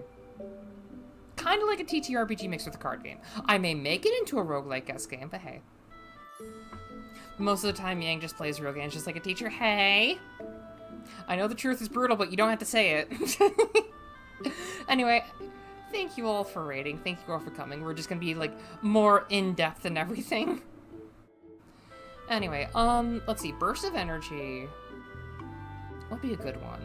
Kind of like a TTRPG mixed with a card game. I may make it into a roguelike-esque game, but hey. Most of the time, Yang just plays real games just like a teacher. Hey! I know the truth is brutal, but you don't have to say it. Anyway, thank you all for raiding. Thank you all for coming. We're just gonna be, like, more in-depth and everything. Anyway, let's see. Burst of Energy. What'd be a good one?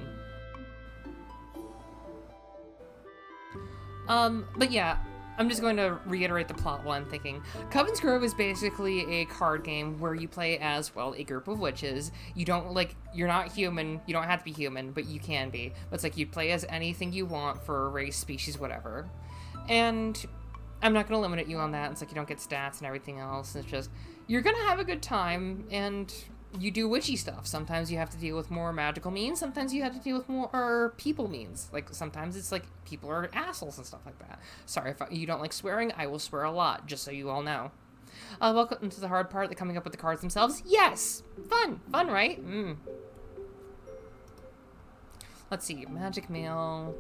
But yeah, I'm just going to reiterate the plot while I'm thinking. Covens Grove is basically a card game where you play as, well, a group of witches. You don't, like, you're not human. You don't have to be human, but you can be. But it's like you play as anything you want for a race, species, whatever. And I'm not going to limit you on that. It's like you don't get stats and everything else. It's just, you're going to have a good time, and you do witchy stuff. Sometimes you have to deal with more magical means. Sometimes you have to deal with more people means. Like, sometimes it's like people are assholes and stuff like that. Sorry, if you don't like swearing, I will swear a lot, just so you all know. Welcome to the hard part, the coming up with the cards themselves. Yes! Fun! Fun, right? Let's see. Magic mail.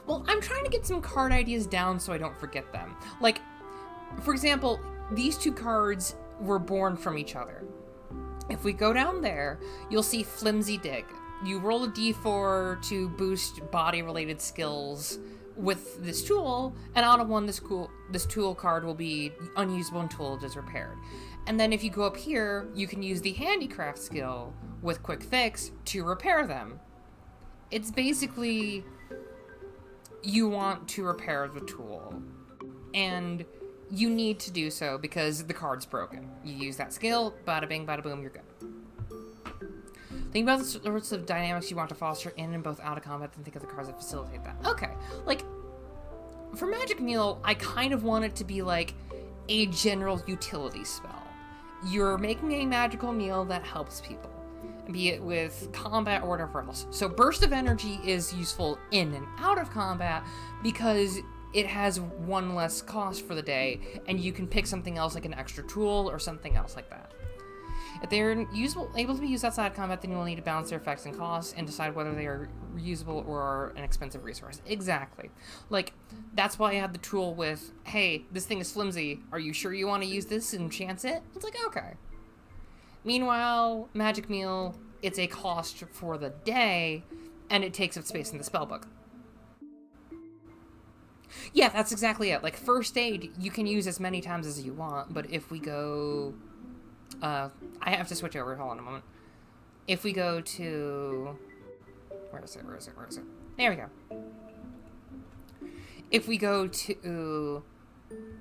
Well, I'm trying to get some card ideas down so I don't forget them. Like, for example, these 2 cards were born from each other. If we go down there, you'll see Flimsy Dig. You roll a d4 to boost body-related skills with this tool, and on one, this tool card will be unusable until it is repaired. And then if you go up here, you can use the handicraft skill with quick fix to repair them. It's basically, you want to repair the tool, and you need to do so because the card's broken. You use that skill, bada bing, bada boom, you're good. Think about the sorts of dynamics you want to foster in and both out of combat, and think of the cards that facilitate that. Okay, like, for Magic Meal, I kind of want it to be like a general utility spell. You're making a magical meal that helps people, be it with combat or whatever else. So Burst of Energy is useful in and out of combat because it has one less cost for the day, and you can pick something else like an extra tool or something else like that. If they're able to be used outside combat, then you will need to balance their effects and costs and decide whether they are reusable or an expensive resource. Exactly. Like, that's why I had the tool with, hey, this thing is flimsy. Are you sure you want to use this and chance it? It's like, okay. Meanwhile, Magic Meal, it's a cost for the day, and it takes up space in the spellbook. Yeah, that's exactly it. Like, First Aid, you can use as many times as you want, but if we go... I have to switch over. Hold on a moment. If we go to... Where is it? There we go. If we go to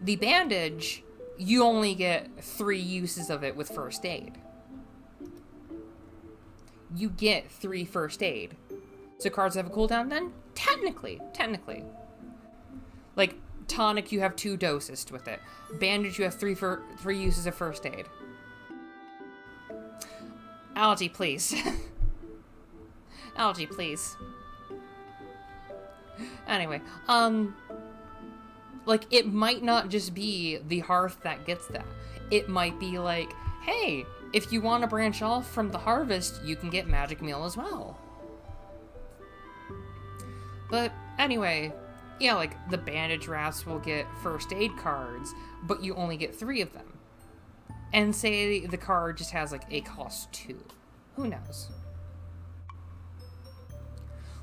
the bandage, you only get 3 uses of it with First Aid. You get 3 First Aid. So cards have a cooldown then? Technically. Like, tonic, you have 2 doses with it. Bandage, you have 3 uses of First Aid. Algae, please. Algae, please. Anyway, like, it might not just be the hearth that gets that. It might be like, hey, if you want to branch off from the harvest, you can get Magic Meal as well. But anyway, yeah, like, the bandage rats will get First Aid cards, but you only get 3 of them. And say the card just has, like, a cost 2. Who knows?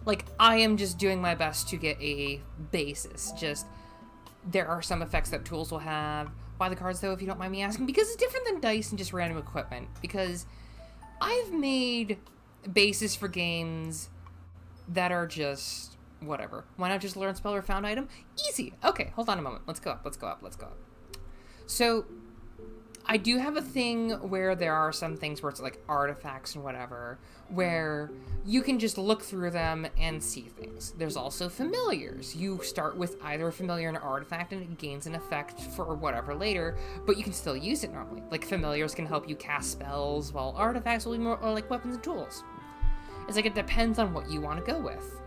Like, I am just doing my best to get a basis. Just, there are some effects that tools will have. Why the cards, though, if you don't mind me asking? Because it's different than dice and just random equipment. Because I've made bases for games that are just whatever. Why not just learn spell or found item? Easy. Okay, hold on a moment. Let's go up. So, I do have a thing where there are some things where it's like artifacts and whatever, where you can just look through them and see things. There's also familiars. You start with either a familiar and an artifact and it gains an effect for whatever later, but you can still use it normally. Like, familiars can help you cast spells, while artifacts will be more like weapons and tools. It's like, it depends on what you want to go with.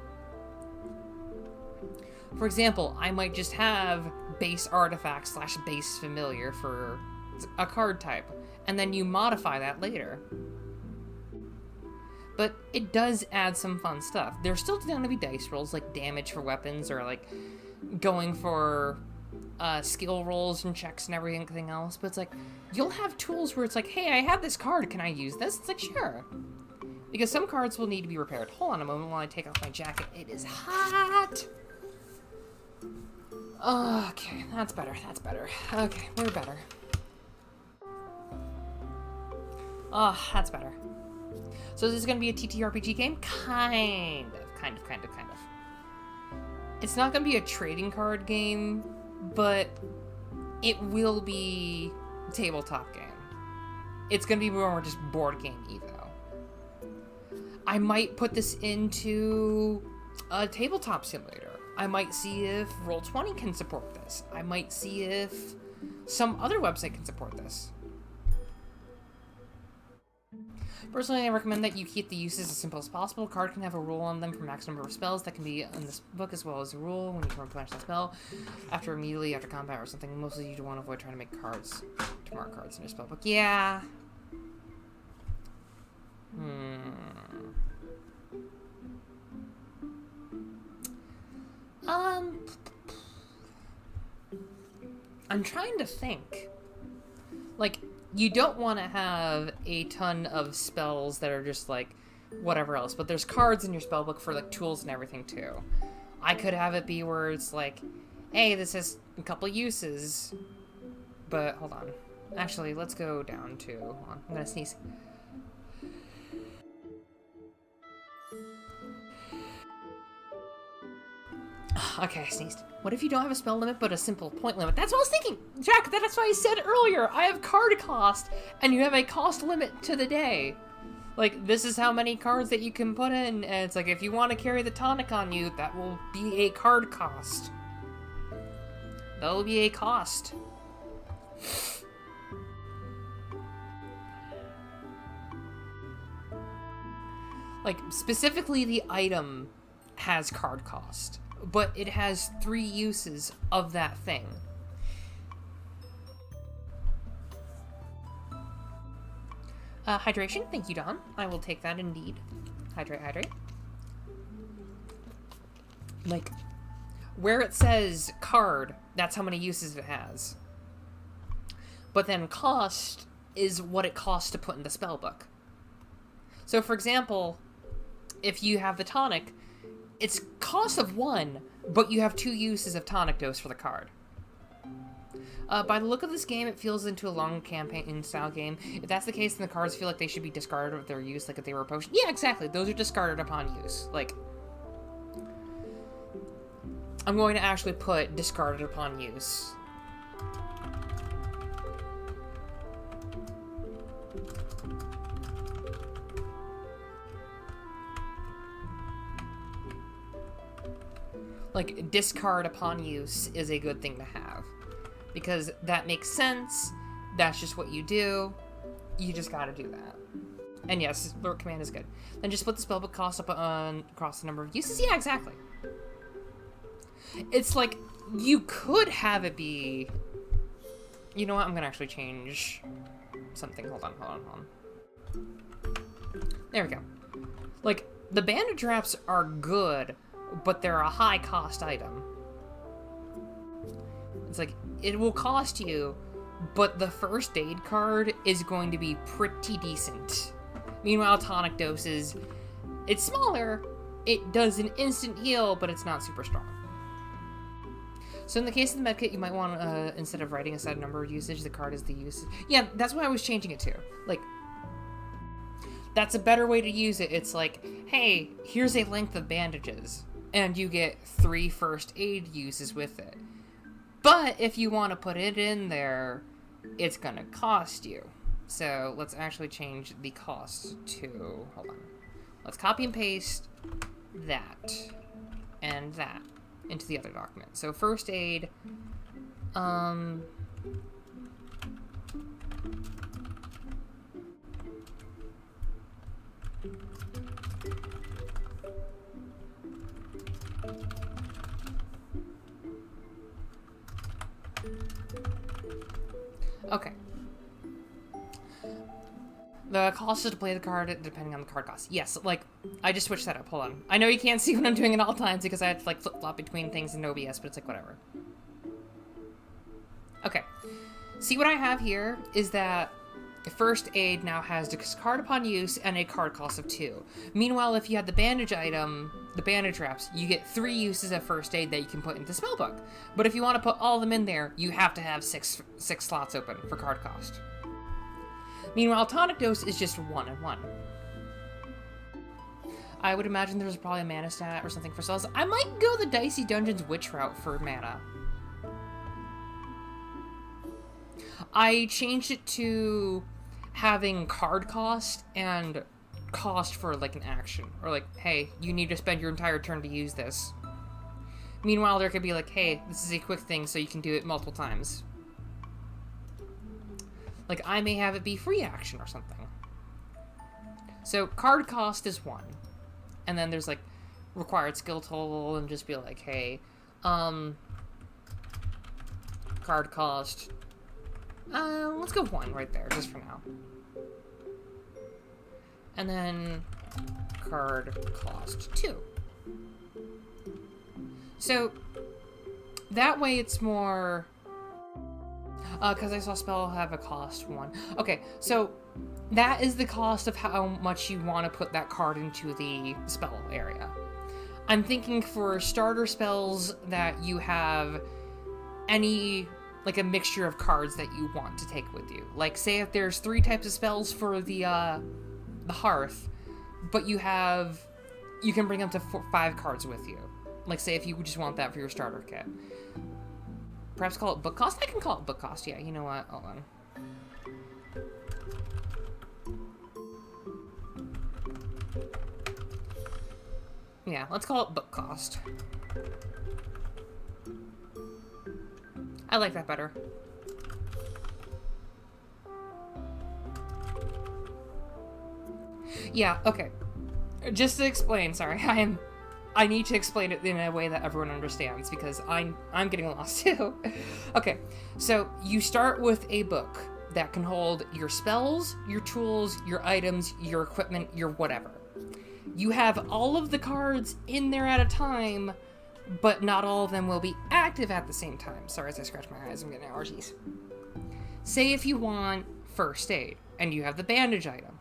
For example, I might just have base artifact / base familiar for a card type, and then you modify that later. But it does add some fun stuff. There's still going to be dice rolls, like damage for weapons, or like going for skill rolls and checks and everything else, but it's like, you'll have tools where it's like, hey, I have this card, can I use this? It's like, sure. Because some cards will need to be repaired. Hold on a moment while I take off my jacket. It is hot! Okay, that's better. Okay, we're better. Oh, that's better. So this is going to be a TTRPG game? Kind of. It's not going to be a trading card game, but it will be a tabletop game. It's going to be more just board game-y, though. I might put this into a tabletop simulator. I might see if Roll20 can support this. I might see if some other website can support this. Personally, I recommend that you keep the uses as simple as possible. A card can have a rule on them for max number of spells that can be in this book, as well as a rule when you can replenish that spell immediately after combat or something. Mostly you want to avoid trying to make cards to mark cards in your spellbook. Yeah. I'm trying to think. Like, you don't want to have a ton of spells that are just like whatever else, but there's cards in your spellbook for like tools and everything too. I could have it be where it's like, hey, this has a couple uses, but hold on. Actually, let's go down to, hold on, I'm gonna sneeze. Okay, I sneezed. What if you don't have a spell limit, but a simple point limit? That's what I was thinking! Jack, that's why I said earlier, I have card cost, and you have a cost limit to the day. Like, this is how many cards that you can put in, and it's like, if you want to carry the tonic on you, that will be a card cost. That will be a cost. Like, specifically the item has card cost, but it has 3 uses of that thing. Hydration, thank you, Don. I will take that indeed. Hydrate, hydrate. Like, where it says card, that's how many uses it has. But then cost is what it costs to put in the spellbook. So, for example, if you have the tonic, it's cost of 1, but you have 2 uses of tonic dose for the card. By the look of this game, it feels into a long campaign-style game. If that's the case, then the cards feel like they should be discarded with their use, like if they were a potion. Yeah, exactly. Those are discarded upon use. Like, I'm going to actually put discarded upon use. Like, discard upon use is a good thing to have. Because that makes sense, that's just what you do, you just gotta do that. And yes, lure command is good. Then just put the spellbook cost up across the number of uses. Yeah, exactly. It's like, you could have it be... You know what, I'm gonna actually change something. Hold on. There we go. Like, the bandage wraps are good, but they're a high cost item. It's like, it will cost you, but the first aid card is going to be pretty decent. Meanwhile, tonic doses, it's smaller, it does an instant heal, but it's not super strong. So in the case of the medkit, you might want to, instead of writing a set number of usage, the card is the usage. Yeah, that's why I was changing it to. Like, that's a better way to use it. It's like, hey, here's a length of bandages, and you get 3 first aid uses with it. But if you want to put it in there, it's gonna cost you. So let's actually change the cost to, hold on. Let's copy and paste that and that into the other document. So first aid, okay. The cost is to play the card depending on the card cost. Yes, like, I just switched that up. Hold on. I know you can't see what I'm doing at all times because I have to, like, flip-flop between things in OBS, but it's like, whatever. Okay. See what I have here is that first aid now has discard upon use and a card cost of 2. Meanwhile, if you had the bandage item, the bandage wraps, you get 3 uses of first aid that you can put into the spellbook. But if you want to put all of them in there, you have to have 6 slots open for card cost. Meanwhile, tonic dose is just 1 and 1. I would imagine there's probably a mana stat or something for spells. I might go the Dicey Dungeons Witch route for mana. I changed it to having card cost and cost for, like, an action. Or, like, hey, you need to spend your entire turn to use this. Meanwhile, there could be, like, hey, this is a quick thing so you can do it multiple times. Like, I may have it be free action or something. So, card cost is 1. And then there's, like, required skill total and just be like, hey, card cost... let's go 1 right there, just for now. And then card cost 2. So, that way it's more... because I saw spell have a cost 1. Okay, so that is the cost of how much you want to put that card into the spell area. I'm thinking for starter spells that you have any, like, a mixture of cards that you want to take with you. Like, say if there's 3 types of spells for the hearth, but you can bring up to 5 cards with you. Like, say if you just want that for your starter kit. Perhaps call it book cost? I can call it book cost, yeah. You know what? Hold on. Yeah, let's call it book cost. I like that better. Yeah, okay. Just to explain, sorry, I need to explain it in a way that everyone understands, because I'm getting lost too. Okay, so you start with a book that can hold your spells, your tools, your items, your equipment, your whatever. You have all of the cards in there at a time, but not all of them will be active at the same time. Sorry, as I scratch my eyes, I'm getting allergies. Say if you want first aid, and you have the bandage item.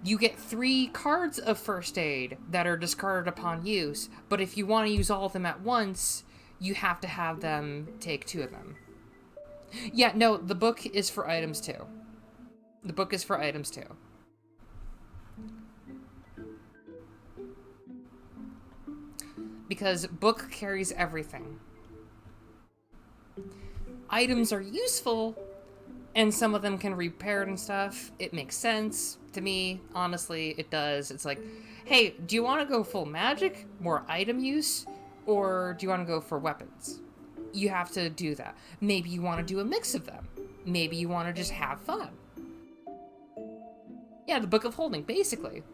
You get 3 cards of first aid that are discarded upon use, but if you want to use all of them at once, you have to have them take 2 of them. Yeah, no, the book is for items too. The book is for items too. Because book carries everything. Items are useful, and some of them can repair it and stuff. It makes sense to me. Honestly, it does. It's like, hey, do you want to go full magic, more item use, or do you want to go for weapons? You have to do that. Maybe you want to do a mix of them. Maybe you want to just have fun. Yeah, the Book of Holding, basically.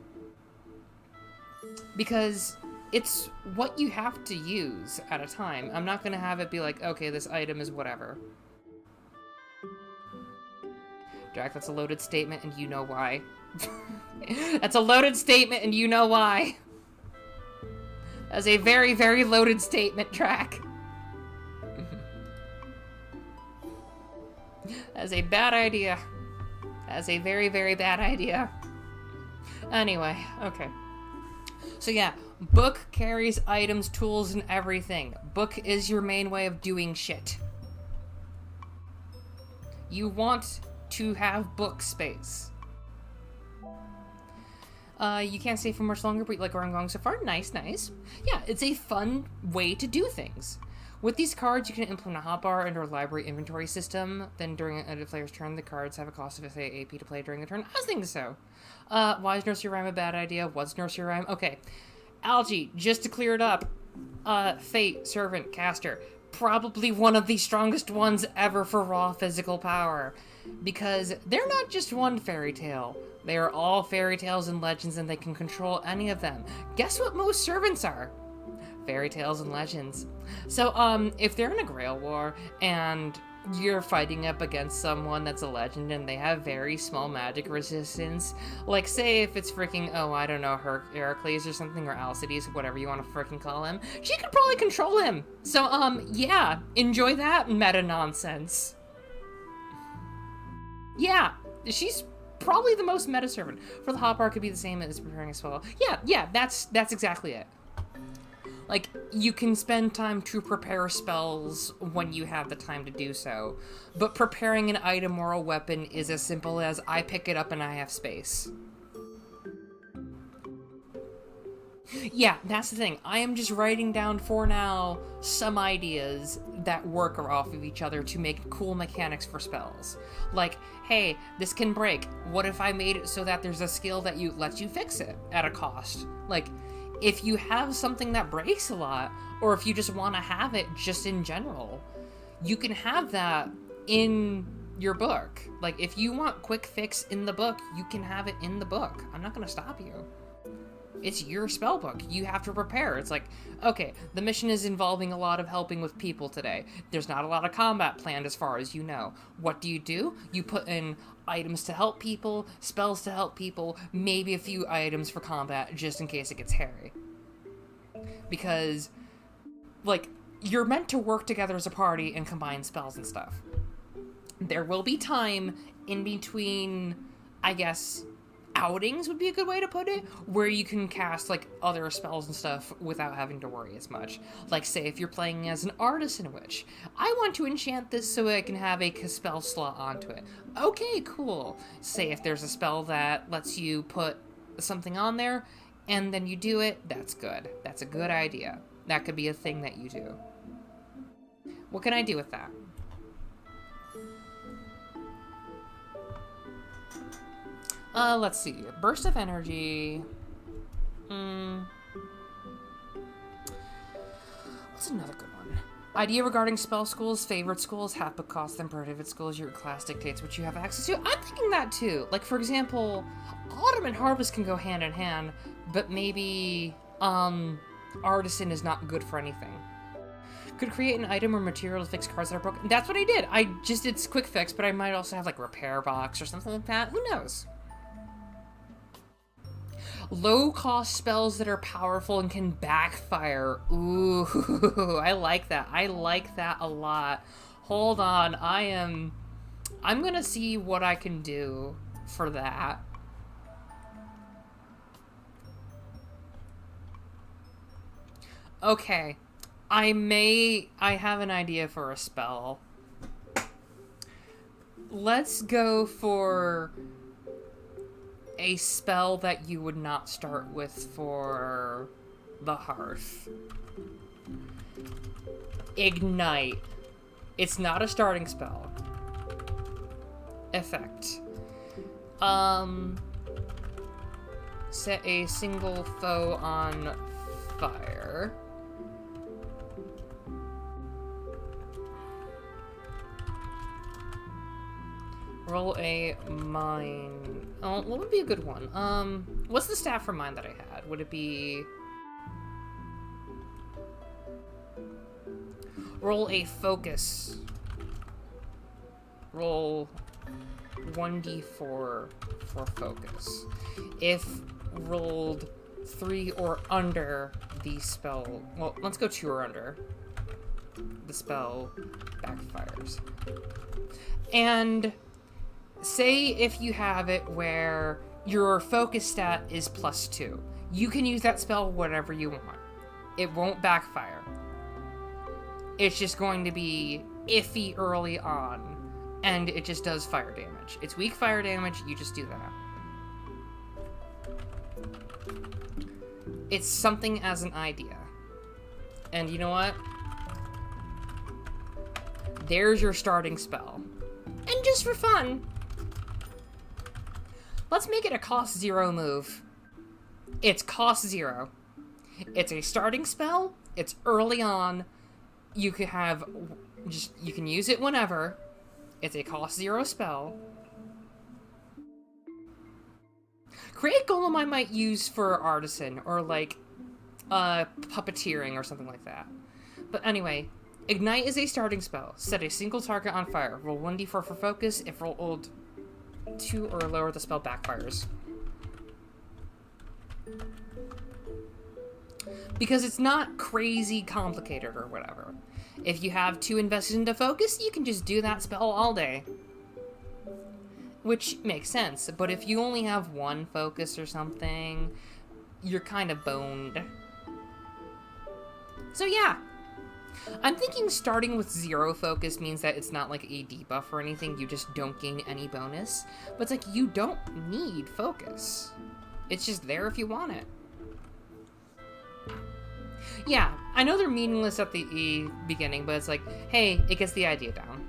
Because it's what you have to use at a time. I'm not going to have it be like, okay, this item is whatever. Jack, that's a loaded statement, and you know why. That's a loaded statement, and you know why. That's a very, very loaded statement, Drac. That's a bad idea. That's a very, very bad idea. Anyway, okay. So yeah, book carries items, tools, and everything. Book is your main way of doing shit. You want to have book space. You can't stay for much longer, but you like where I'm going so far? Nice, nice. Yeah, it's a fun way to do things. With these cards, you can implement a hotbar into a library inventory system. Then during a player's turn, the cards have a cost of, say, AP to play during the turn. I was thinking so. Why is Nursery Rhyme a bad idea? What's Nursery Rhyme? Okay. Algae, just to clear it up. Fate, Servant, Caster. Probably one of the strongest ones ever for raw physical power. Because they're not just one fairy tale. They are all fairy tales and legends, and they can control any of them. Guess what most servants are? Fairy tales and legends. So, if they're in a Grail War, and you're fighting up against someone that's a legend, and they have very small magic resistance, like, say if it's freaking, oh, I don't know, Heracles or something, or Alcides, whatever you want to freaking call him, she could probably control him. So, yeah, enjoy that meta-nonsense. Yeah, she's probably the most meta servant. For the hotbar, could be the same as preparing a spell. Yeah, that's exactly it. Like, you can spend time to prepare spells when you have the time to do so, but preparing an item or a weapon is as simple as I pick it up and I have space. Yeah, that's the thing. I am just writing down for now some ideas that work off of each other to make cool mechanics for spells. Like, hey, this can break. What if I made it so that there's a skill that lets you fix it at a cost? Like, if you have something that breaks a lot, or if you just want to have it just in general, you can have that in your book. Like, if you want quick fix in the book, you can have it in the book. I'm not going to stop you. It's your spell book. You have to prepare. It's like, okay, the mission is involving a lot of helping with people today. There's not a lot of combat planned as far as you know. What do? You put in items to help people, spells to help people, maybe a few items for combat just in case it gets hairy. Because, like, you're meant to work together as a party and combine spells and stuff. There will be time in between, I guess, outings would be a good way to put it, where you can cast, like, other spells and stuff without having to worry as much. Like, say, if you're playing as an artisan witch, I want to enchant this so I can have a spell slot onto it. Okay, cool. Say if there's a spell that lets you put something on there, and then you do it, that's good. That's a good idea. That could be a thing that you do. What can I do with that? Let's see. Burst of energy. What's another good one? Idea regarding spell schools, favorite schools, half book cost, and prohibited schools. Your class dictates what you have access to. I'm thinking that too. Like, for example, Autumn and Harvest can go hand in hand, but maybe, Artisan is not good for anything. Could create an item or material to fix cards that are broken. That's what I did. I just did quick fix, but I might also have, like, repair box or something like that. Who knows? Low-cost spells that are powerful and can backfire. Ooh, I like that. I like that a lot. Hold on, I'm gonna see what I can do for that. Okay, I have an idea for a spell. Let's go for a spell that you would not start with for the Hearth. Ignite. It's not a starting spell. Effect. Set a single foe on fire. Roll a mine. Oh, what would be a good one? What's the staff for mine that I had? Would it be... Roll a focus. Roll 1d4 for focus. If rolled 3 or under, the spell... Well, let's go 2 or under. The spell backfires. And... say if you have it where your focus stat is +2. You can use that spell whatever you want. It won't backfire. It's just going to be iffy early on, and it just does fire damage. It's weak fire damage, you just do that. It's something as an idea. And you know what? There's your starting spell. And just for fun, let's make it a cost 0 move. It's cost 0. It's a starting spell. It's early on. You can have you can use it whenever. It's a cost 0 spell. Create Golem I might use for Artisan or like puppeteering or something like that. But anyway, Ignite is a starting spell. Set a single target on fire. Roll 1d4 for focus. If rolled 2 or lower, the spell backfires. Because it's not crazy complicated or whatever. If you have 2 invested into focus, you can just do that spell all day. Which makes sense, but if you only have 1 focus or something, you're kind of boned. So yeah. I'm thinking starting with 0 focus means that it's not like a debuff or anything, you just don't gain any bonus. But it's like, you don't need focus. It's just there if you want it. Yeah, I know they're meaningless at the beginning, but it's like, hey, it gets the idea down.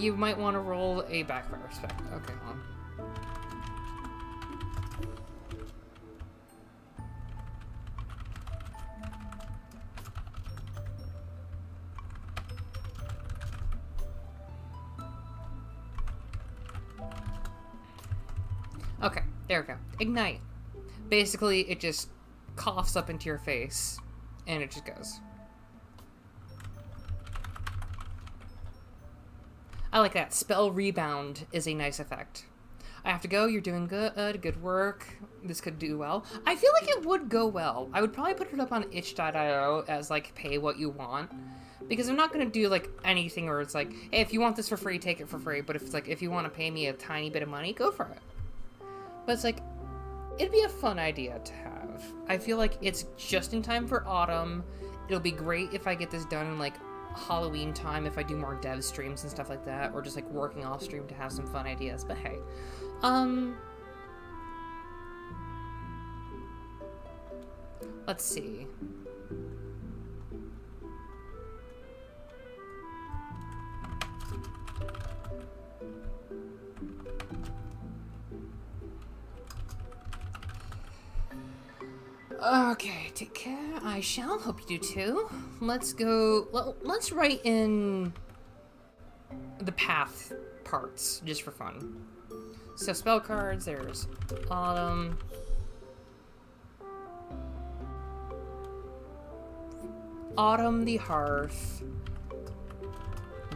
You might want to roll a backfire spec. Okay, hold on. Okay, there we go. Ignite. Basically, it just coughs up into your face, and it just goes. I like that. Spell Rebound is a nice effect. I have to go. You're doing good. Good work. This could do well. I feel like it would go well. I would probably put it up on itch.io as, like, pay what you want. Because I'm not gonna do, like, anything where it's like, hey, if you want this for free, take it for free. But if it's like, if you want to pay me a tiny bit of money, go for it. But it's like, it'd be a fun idea to have. I feel like it's just in time for autumn. It'll be great if I get this done in, like, Halloween time, if I do more dev streams and stuff like that, or just, like, working off stream to have some fun ideas. But hey. Let's see. Okay, take care. I shall. Hope you do too. Let's go. Let's write in the path parts just for fun. So spell cards. There's autumn. Autumn the hearth.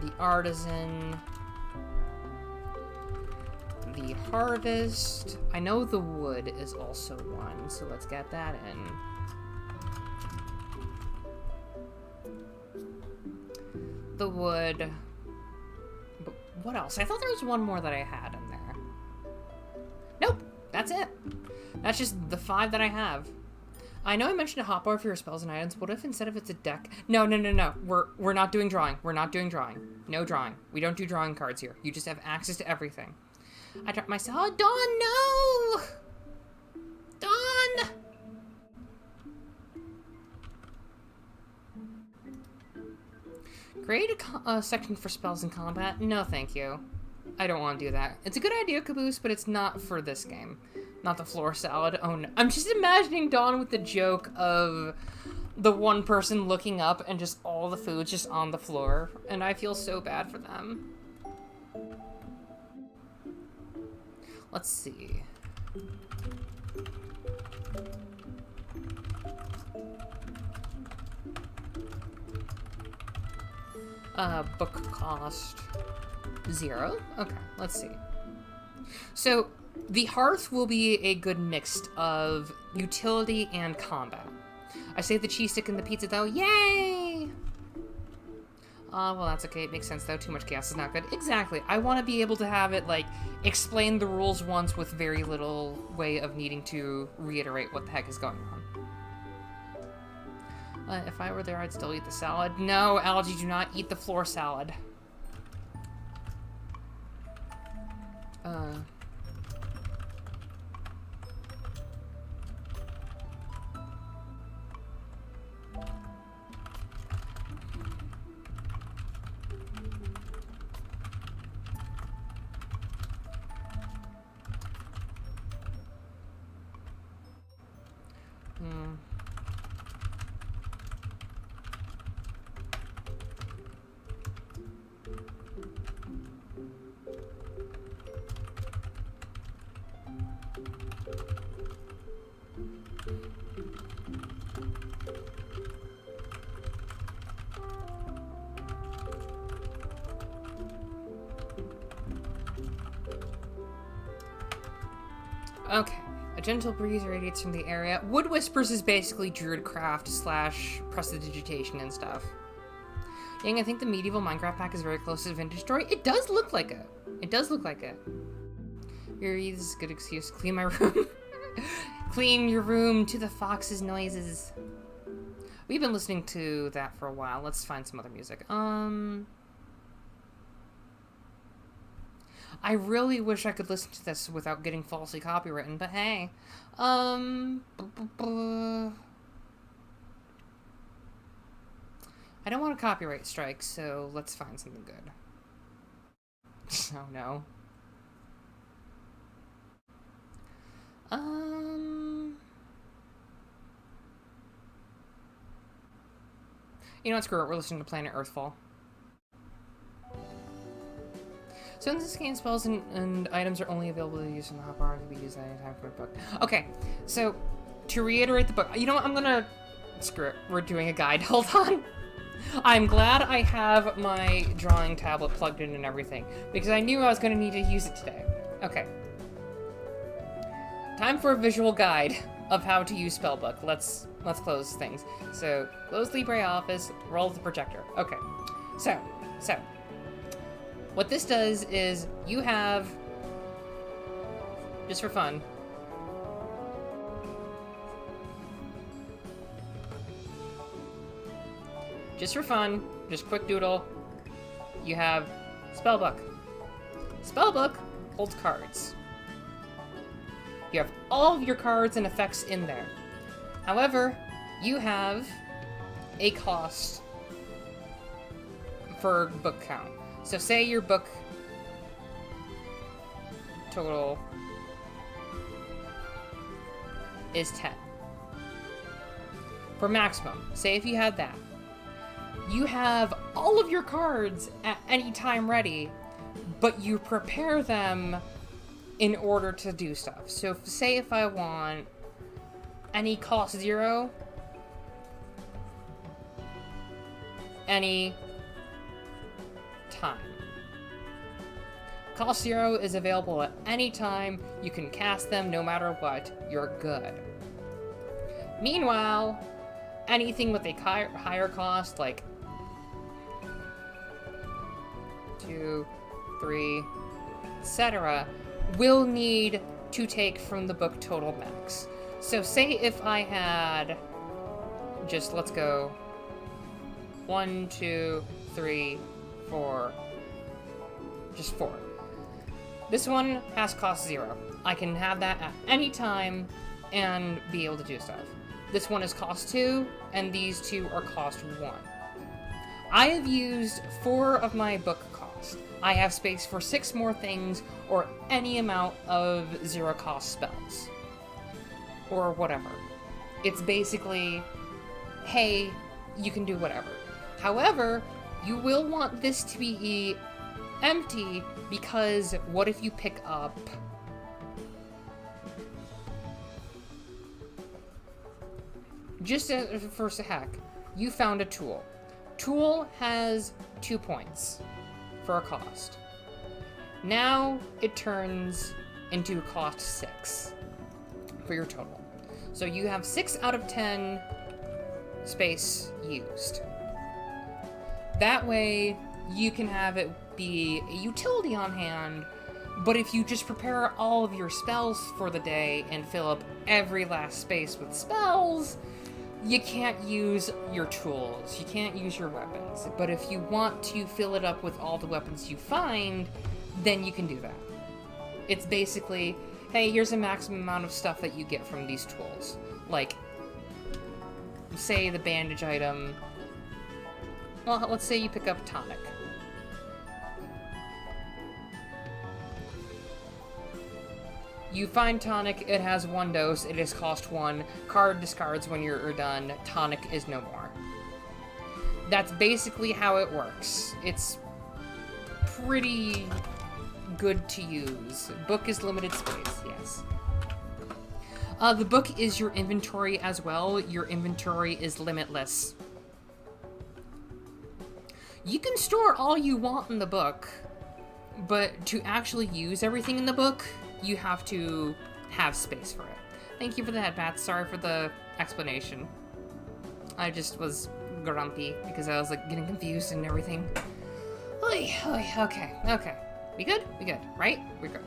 The artisan. The harvest. I know the wood is also one, so let's get that in. The wood. But what else? I thought there was one more that I had in there. Nope, that's it. That's just the 5 that I have. I know I mentioned a hotbar for your spells and items. What if instead of it's a deck? No. We're not doing drawing. We're not doing drawing. No drawing. We don't do drawing cards here. You just have access to everything. I dropped my salad. Dawn, no! Dawn! Create a section for spells in combat? No, thank you. I don't want to do that. It's a good idea, Caboose, but it's not for this game. Not the floor salad. Oh no. I'm just imagining Dawn with the joke of the one person looking up and just all the food's just on the floor. And I feel so bad for them. Let's see. Book cost 0. Okay, let's see. So the hearth will be a good mix of utility and combat. I saved the cheese stick and the pizza though. Yay! Well, that's okay. It makes sense, though. Too much chaos is not good. Exactly. I want to be able to have it, like, explain the rules once with very little way of needing to reiterate what the heck is going on. If I were there, I'd still eat the salad. No, Algae, do not eat the floor salad. Okay. A gentle breeze radiates from the area. Wood Whispers is basically druidcraft / prestidigitation and stuff. Yang, I think the medieval Minecraft pack is very close to Vintage Story. It does look like it. It does look like it. Here is a good excuse. Clean my room. Clean your room to the fox's noises. We've been listening to that for a while. Let's find some other music. I really wish I could listen to this without getting falsely copywritten, but hey. I don't want a copyright strike, so let's find something good. Oh no. You know what, screw it, we're listening to Planet Earthfall. So in this game, spells and items are only available to use in the hotbar and can be used at any time for a book. Okay, so to reiterate the book, you know what, I'm gonna, screw it, we're doing a guide, hold on. I'm glad I have my drawing tablet plugged in and everything, because I knew I was gonna need to use it today. Okay. Time for a visual guide of how to use Spellbook. Let's let's close things. So, close LibreOffice, roll the projector. Okay. So, what this does is you have, just for fun, just quick doodle, you have Spellbook. Spellbook holds cards. You have all of your cards and effects in there. However, you have a cost for book count. So say your book total is 10. For maximum, say if you had that, you have all of your cards at any time ready, but you prepare them in order to do stuff. So say if I want any cost 0, any time. Cost 0 is available at any time. You can cast them no matter what. You're good. Meanwhile, anything with a higher cost, like 2, 3, etc., will need to take from the book total max. So say if I had, just let's go 1, 2, 3, 4, just 4. This one has cost 0. I can have that at any time and be able to do stuff. This one is cost 2, and these 2 are cost 1. I have used 4 of my book cost. I have space for 6 more things, or any amount of 0 cost spells. Or whatever. It's basically, hey, you can do whatever. However, you will want this to be empty, because what if you pick up just for a heck, you found a tool. Tool has 2 points for a cost. Now it turns into cost 6 for your total. So you have 6 out of 10 space used. That way you can have it be a utility on hand, but if you just prepare all of your spells for the day and fill up every last space with spells, you can't use your tools, you can't use your weapons. But if you want to fill it up with all the weapons you find, then you can do that. It's basically, hey, here's a maximum amount of stuff that you get from these tools. Like, say the bandage item, well, let's say you pick up tonic. You find tonic, it has 1 dose, it is cost 1, card discards when you're done, tonic is no more. That's basically how it works. It's pretty good to use. Book is limited space, yes. The book is your inventory as well. Your inventory is limitless. You can store all you want in the book, but to actually use everything in the book, you have to have space for it. Thank you for the head pat. Sorry for the explanation. I just was grumpy because I was like getting confused and everything. Oy, oy, okay. We good? We good, right? We're good.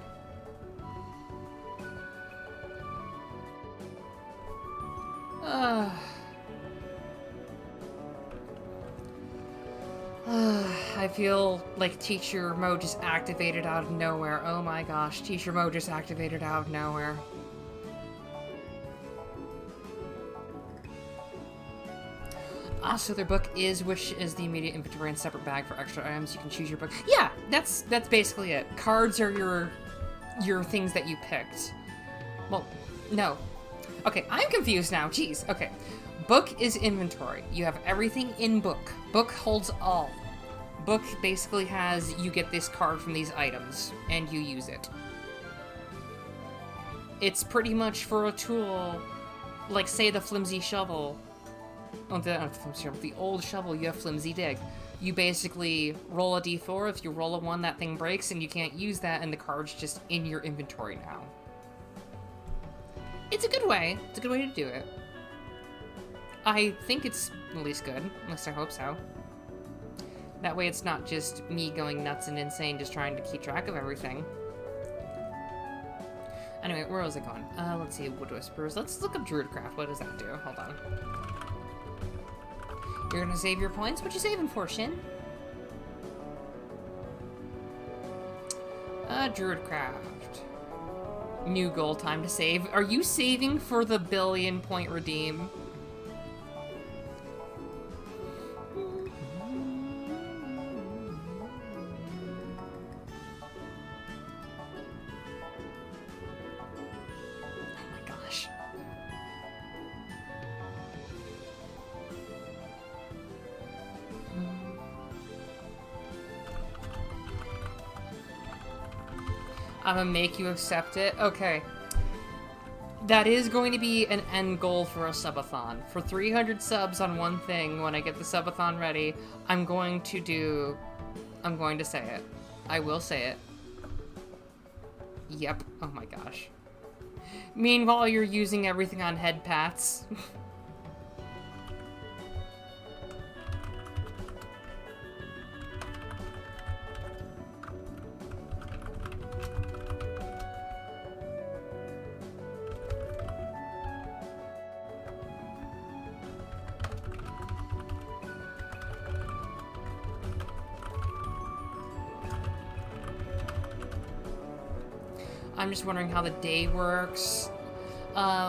I feel like teacher mode just activated out of nowhere. Oh my gosh, teacher mode just activated out of nowhere. So their book is, which is the immediate inventory and separate bag for extra items. You can choose your book. Yeah, that's basically it. Cards are your things that you picked. Well, no. Okay, I'm confused now. Jeez. Okay. Book is inventory. You have everything in book. Book holds all. Book basically has, you get this card from these items, and you use it. It's pretty much for a tool, like say the flimsy shovel. Oh, not the flimsy shovel, the old shovel, you have flimsy dig. You basically roll a d4, if you roll a 1, that thing breaks, and you can't use that, and the card's just in your inventory now. It's a good way. It's a good way to do it. I think it's at least good. At least I hope so. That way it's not just me going nuts and insane just trying to keep track of everything. Anyway, where was it going? Let's see, Wood Whispers. Let's look up Druidcraft. What does that do? Hold on. You're gonna save your points? What you saving for, Shin? Druidcraft. New goal, time to save. Are you saving for the 1,000,000,000 point redeem? I'm gonna make you accept it. Okay. That is going to be an end goal for a subathon. For 300 subs on one thing, when I get the subathon ready, I'm going to say it. I will say it. Yep. Oh my gosh. Meanwhile, you're using everything on head pats. I'm just wondering how the day works.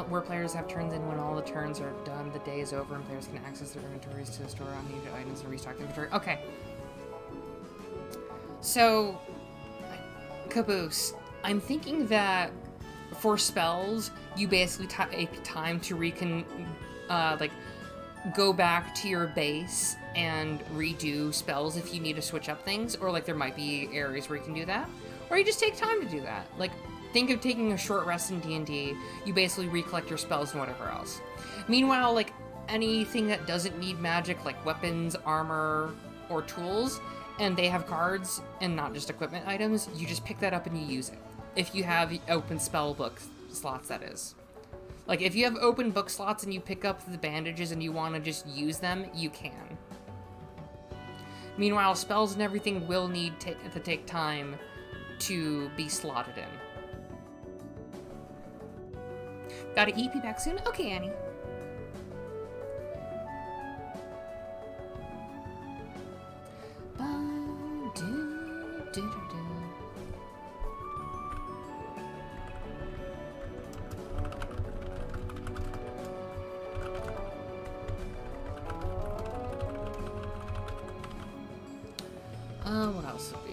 Where players have turns in when all the turns are done, the day is over, and players can access their inventories to store unneeded items and restock the inventory. Okay. So, Caboose, I'm thinking that for spells, you basically take time to go back to your base and redo spells if you need to switch up things, or like there might be areas where you can do that, or you just take time to do that. Like, think of taking a short rest in D&D, you basically recollect your spells and whatever else. Meanwhile, like, anything that doesn't need magic, like weapons, armor, or tools, and they have cards and not just equipment items, you just pick that up and you use it. If you have open spell book slots, that is. Like, if you have open book slots and you pick up the bandages and you want to just use them, you can. Meanwhile, spells and everything will need to take time to be slotted in. Gotta EP back soon? Okay, Annie. What else would be?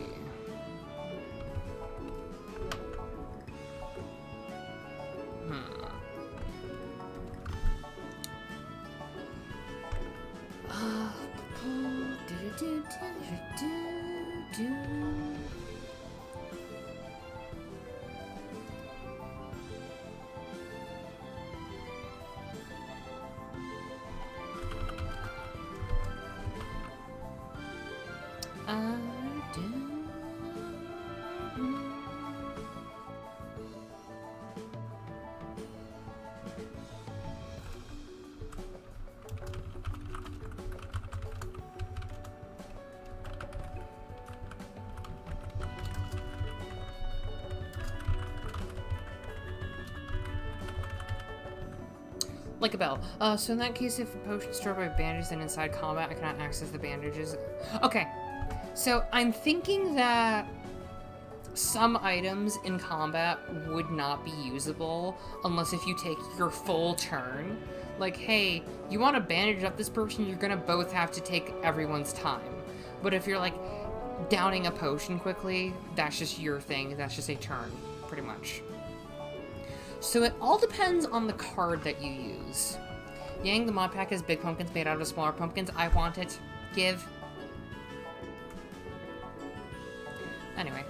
Like a bell. So in that case, if a potion is stored by bandages and inside combat, I cannot access the bandages. Okay. So I'm thinking that some items in combat would not be usable unless if you take your full turn. Like, hey, you want to bandage up this person, you're gonna both have to take everyone's time. But if you're like downing a potion quickly, that's just your thing. That's just a turn, pretty much. So it all depends on the card that you use. Yang, the mod pack has big pumpkins made out of smaller pumpkins. I want it. Give. Anyway.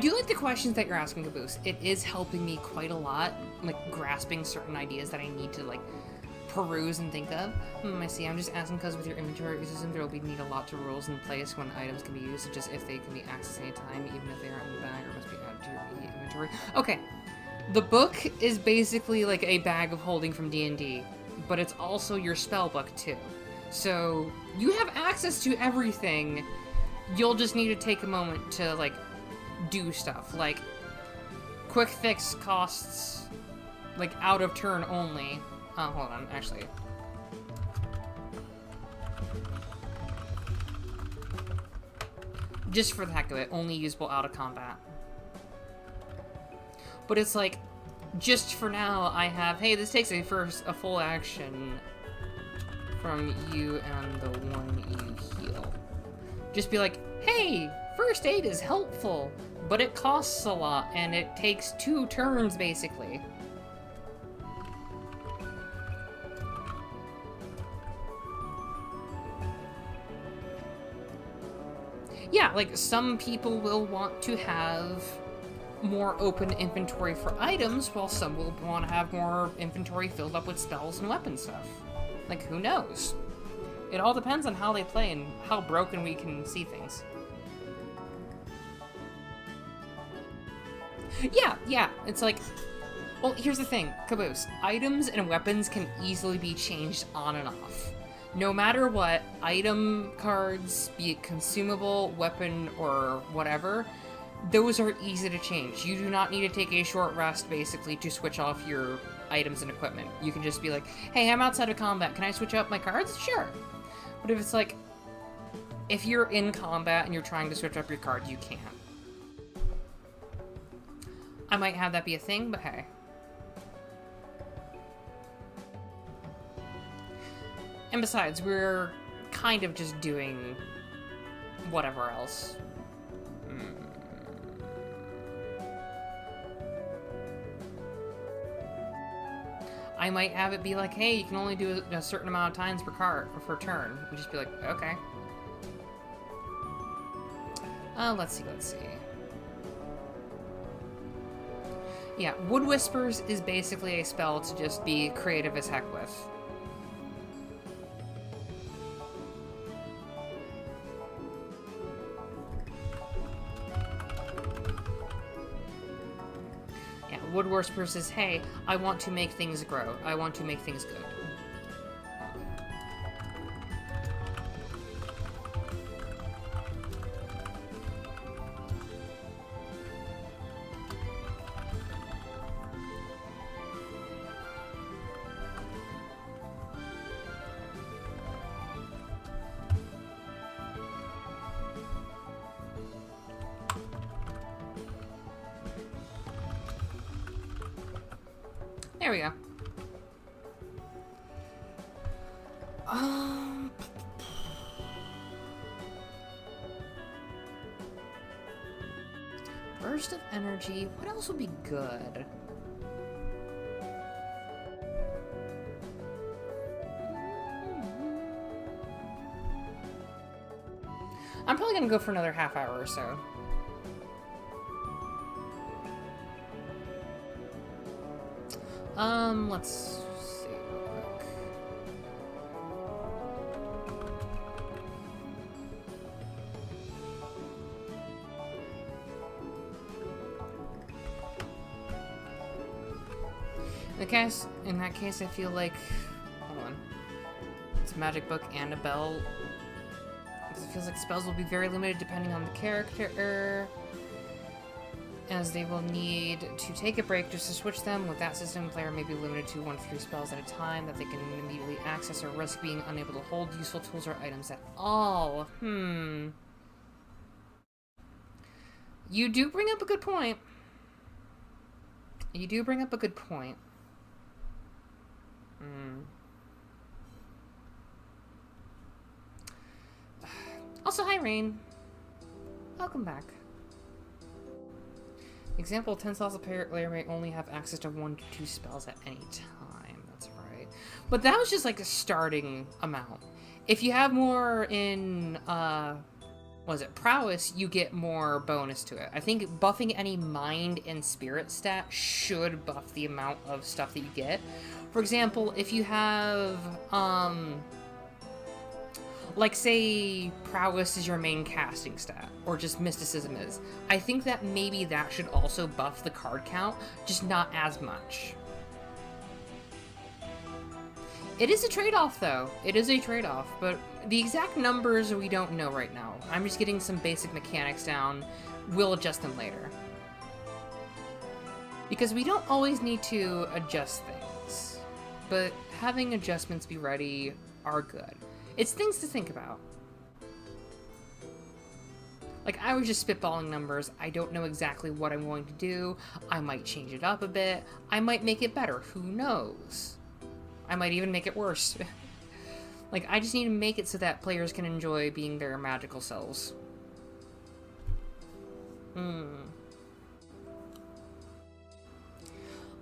do like the questions that you're asking, Caboose. It is helping me quite a lot, like grasping certain ideas that I need to like peruse and think of. I see. I'm just asking because with your inventory system, there will be need a lot to rules in place when items can be used, just if they can be accessed anytime, even if they aren't in the bag or must be added to your inventory. Okay, the book is basically like a bag of holding from D&D, but it's also your spell book too. So you have access to everything. You'll just need to take a moment to like do stuff like quick fix costs like out of turn only. Hold on, actually. Just for the heck of it, only usable out of combat. But it's like, just for now, I have, hey, this takes a full action from you and the one you heal. Just be like, hey, first aid is helpful, but it costs a lot, and it takes 2 turns, basically. Yeah, like, some people will want to have more open inventory for items, while some will want to have more inventory filled up with spells and weapon stuff. Like, who knows? It all depends on how they play and how broken we can see things. Yeah, it's like... Well, here's the thing, Caboose. Items and weapons can easily be changed on and off. No matter what, item cards, be it consumable, weapon, or whatever, those are easy to change. You do not need to take a short rest, basically, to switch off your items and equipment. You can just be like, hey, I'm outside of combat, can I switch up my cards? Sure. But if it's like, if you're in combat and you're trying to switch up your cards, you can't. I might have that be a thing, but hey. And besides, we're kind of just doing whatever else. I might have it be like, hey, you can only do a certain amount of times per card or per turn. And just be like, okay. Let's see. Yeah, Wood Whispers is basically a spell to just be creative as heck with. Wood Whispers says, hey, I want to make things grow. I want to make things good. There we go. Burst of energy. What else would be good? I'm probably gonna go for another half hour or so. Let's see real quick. In that case, I feel like, hold on, it's a magic book and a bell. Because it feels like spells will be very limited depending on the character, as they will need to take a break just to switch them. With that system, the player may be limited to 1 to 3 spells at a time that they can immediately access or risk being unable to hold useful tools or items at all. You do bring up a good point. Also, hi, Rain. Welcome back. Example, 10 slots, a player may only have access to 1 to 2 spells at any time. That's right. But that was just like a starting amount. If you have more in, was it, prowess, you get more bonus to it. I think buffing any mind and spirit stat should buff the amount of stuff that you get. For example, if you have, like, say, prowess is your main casting stat, or just mysticism is, I think that maybe that should also buff the card count, just not as much. It is a trade-off, though. It is a trade-off, but the exact numbers we don't know right now. I'm just getting some basic mechanics down. We'll adjust them later. Because we don't always need to adjust things, but having adjustments be ready are good. It's things to think about. Like, I was just spitballing numbers. I don't know exactly what I'm going to do. I might change it up a bit. I might make it better. Who knows? I might even make it worse. Like, I just need to make it so that players can enjoy being their magical selves.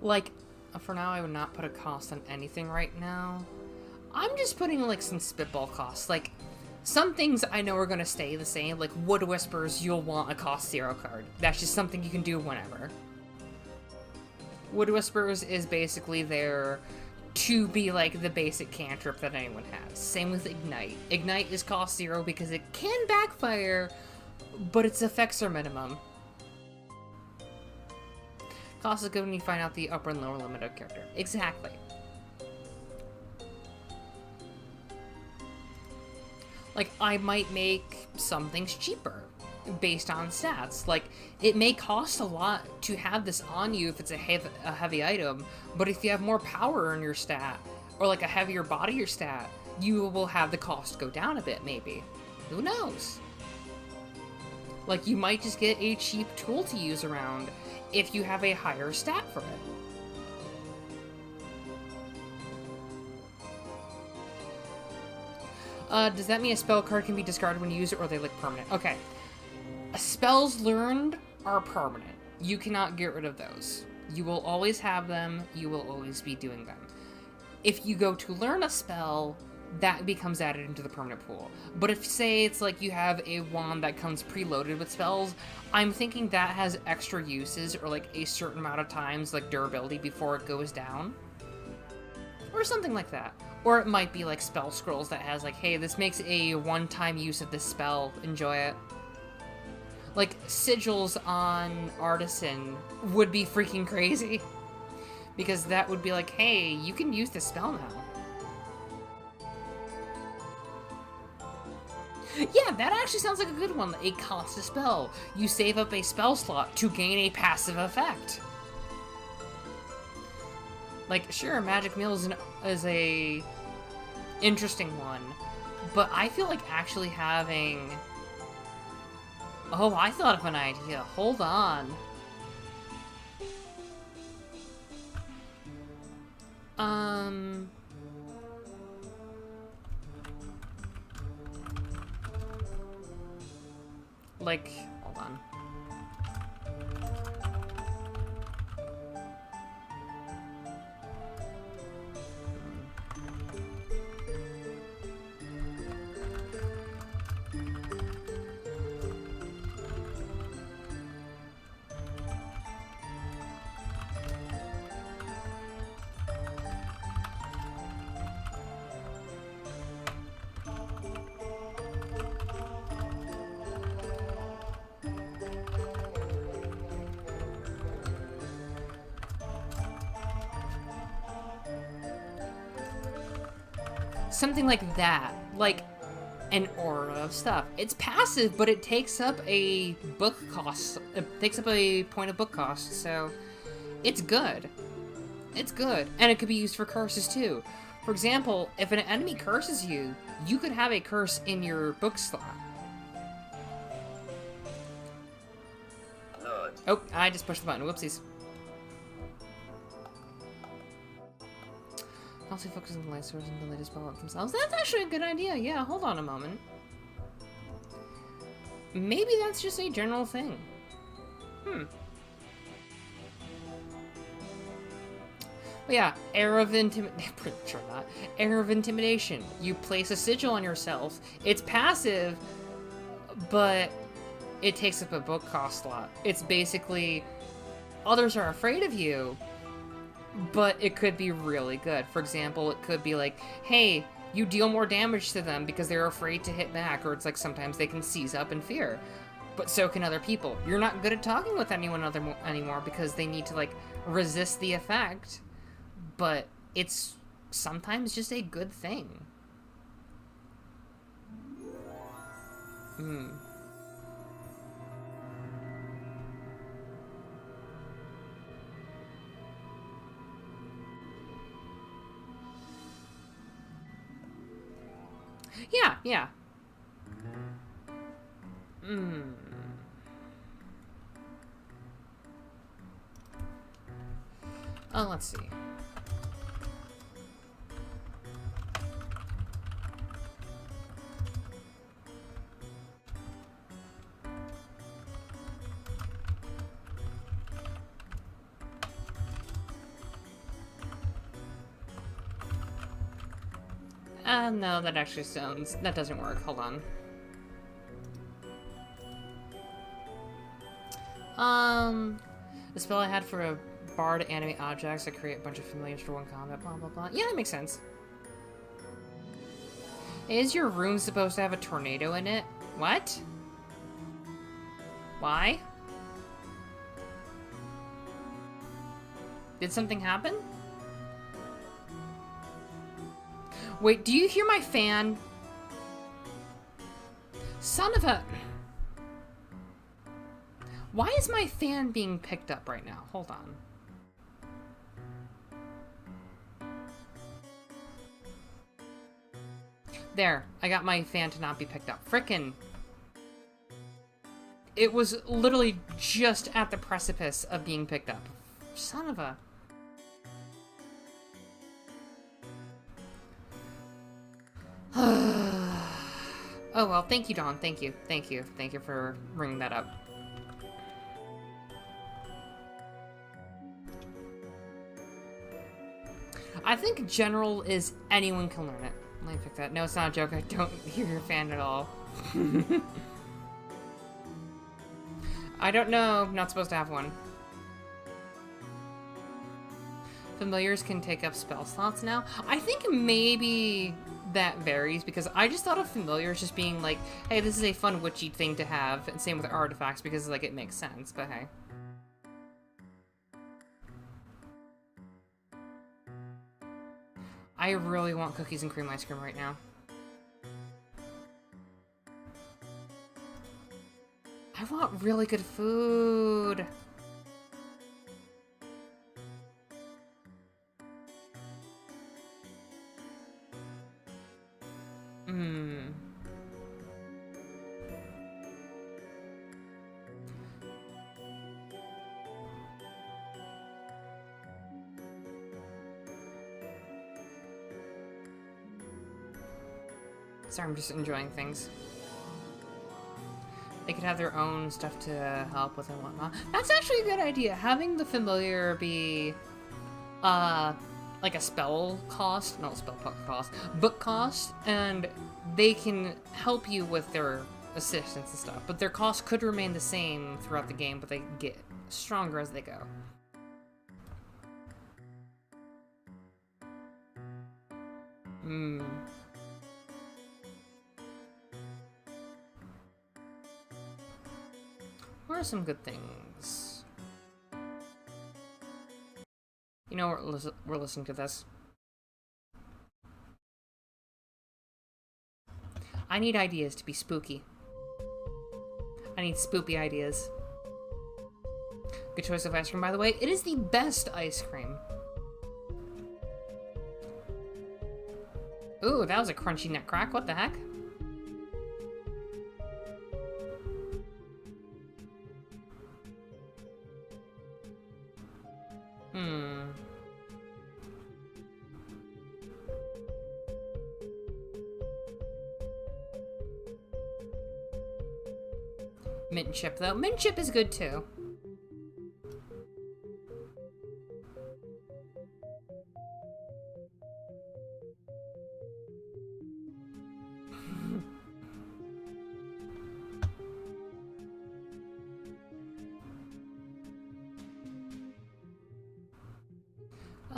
Like, for now, I would not put a cost on anything right now. I'm just putting, like, some spitball costs. Like, some things I know are going to stay the same. Like, Wood Whispers, you'll want a cost 0 card. That's just something you can do whenever. Wood Whispers is basically there to be, like, the basic cantrip that anyone has. Same with Ignite. Ignite is cost 0 because it can backfire, but its effects are minimum. Cost is good when you find out the upper and lower limit of character. Exactly. Like, I might make some things cheaper based on stats. Like, it may cost a lot to have this on you if it's a heavy item, but if you have more power in your stat, or like a heavier body or stat, you will have the cost go down a bit, maybe. Who knows? Like, you might just get a cheap tool to use around if you have a higher stat for it. Does that mean a spell card can be discarded when you use it, or are they, like, permanent? Okay. Spells learned are permanent. You cannot get rid of those. You will always have them. You will always be doing them. If you go to learn a spell, that becomes added into the permanent pool. But if, say, it's like you have a wand that comes preloaded with spells, I'm thinking that has extra uses, or, like, a certain amount of times, like, durability before it goes down. Or something like that. Or it might be, like, spell scrolls that has, like, hey, this makes a one-time use of this spell. Enjoy it. Like, sigils on Artisan would be freaking crazy. Because that would be like, hey, you can use this spell now. Yeah, that actually sounds like a good one. A constant spell. You save up a spell slot to gain a passive effect. Like, sure, Magic Meal is a interesting one, but I feel like actually having... Oh, I thought of an idea. Hold on. Like, hold on. Something like that, like an aura of stuff. It's passive, but it takes up a book cost. It takes up a point of book cost, so it's good. It's good, and it could be used for curses too. For example, if an enemy curses you, you could have a curse in your book slot. Oh, I just pushed the button. Whoopsies. Also focus on the light source and the latest spell themselves. That's actually a good idea. Yeah, hold on a moment. Maybe that's just a general thing. But yeah, Air of Intimidation. Pretty sure not. Air of Intimidation. You place a sigil on yourself. It's passive, but it takes up a book cost slot. It's basically others are afraid of you, but it could be really good. For example, it could be like, hey, you deal more damage to them because they're afraid to hit back, or it's like sometimes they can seize up in fear. But so can other people. You're not good at talking with anyone anymore because they need to, like, resist the effect. But it's sometimes just a good thing. Yeah, yeah. Oh, let's see. No, that actually sounds... That doesn't work. Hold on. The spell I had for a bar to animate objects to create a bunch of familiars for one combat, blah, blah, blah. Yeah, that makes sense. Is your room supposed to have a tornado in it? What? Why? Did something happen? Wait, do you hear my fan? Son of a... Why is my fan being picked up right now? Hold on. There, I got my fan to not be picked up. Frickin'. It was literally just at the precipice of being picked up. Son of a... Oh well, thank you, Dawn. Thank you. Thank you. Thank you for bringing that up. I think general is anyone can learn it. Let me pick that. No, it's not a joke. I don't hear your fan at all. I don't know. I'm not supposed to have one. Familiars can take up spell slots now. I think maybe that varies because I just thought of familiars just being like, hey, this is a fun witchy thing to have. And same with artifacts because like it makes sense, but hey. I really want cookies and cream ice cream right now. I want really good food. Sorry, I'm just enjoying things. They could have their own stuff to help with and whatnot. That's actually a good idea. Having the familiar be, like a spell cost, not spell cost, book cost, and they can help you with their assistance and stuff. But their cost could remain the same throughout the game, but they get stronger as they go. What are some good things? You know, we're listening to this. I need ideas to be spooky. I need spoopy ideas. Good choice of ice cream, by the way. It is the best ice cream. Ooh, that was a crunchy neck crack. What the heck? Mint chip, though. Mint chip is good, too.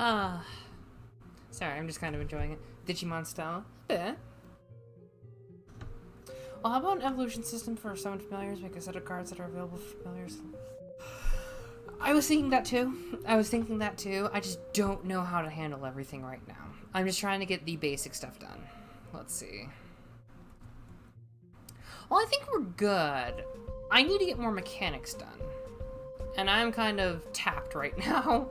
Ah. Sorry, I'm just kind of enjoying it. Digimon style. Yeah. Well, how about an evolution system for summon familiars? Make a set of cards that are available for familiars. I was thinking that too. I just don't know how to handle everything right now. I'm just trying to get the basic stuff done. Let's see. Well, I think we're good. I need to get more mechanics done. And I'm kind of tapped right now.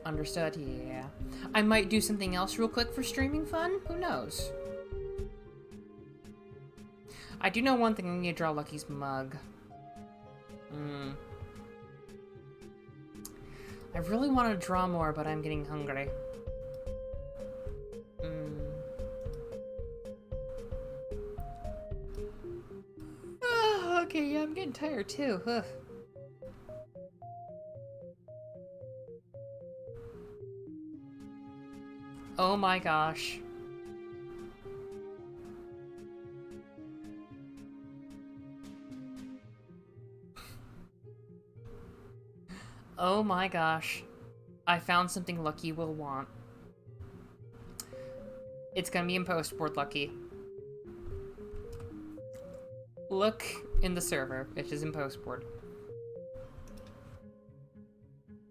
Understood, yeah. I might do something else real quick for streaming fun. Who knows? I do know one thing. I need to draw Lucky's mug. I really want to draw more, but I'm getting hungry. Okay, yeah, I'm getting tired too. Ugh. Oh my gosh. Oh my gosh. I found something Lucky will want. It's gonna be in postboard, Lucky. Look in the server. It is in postboard.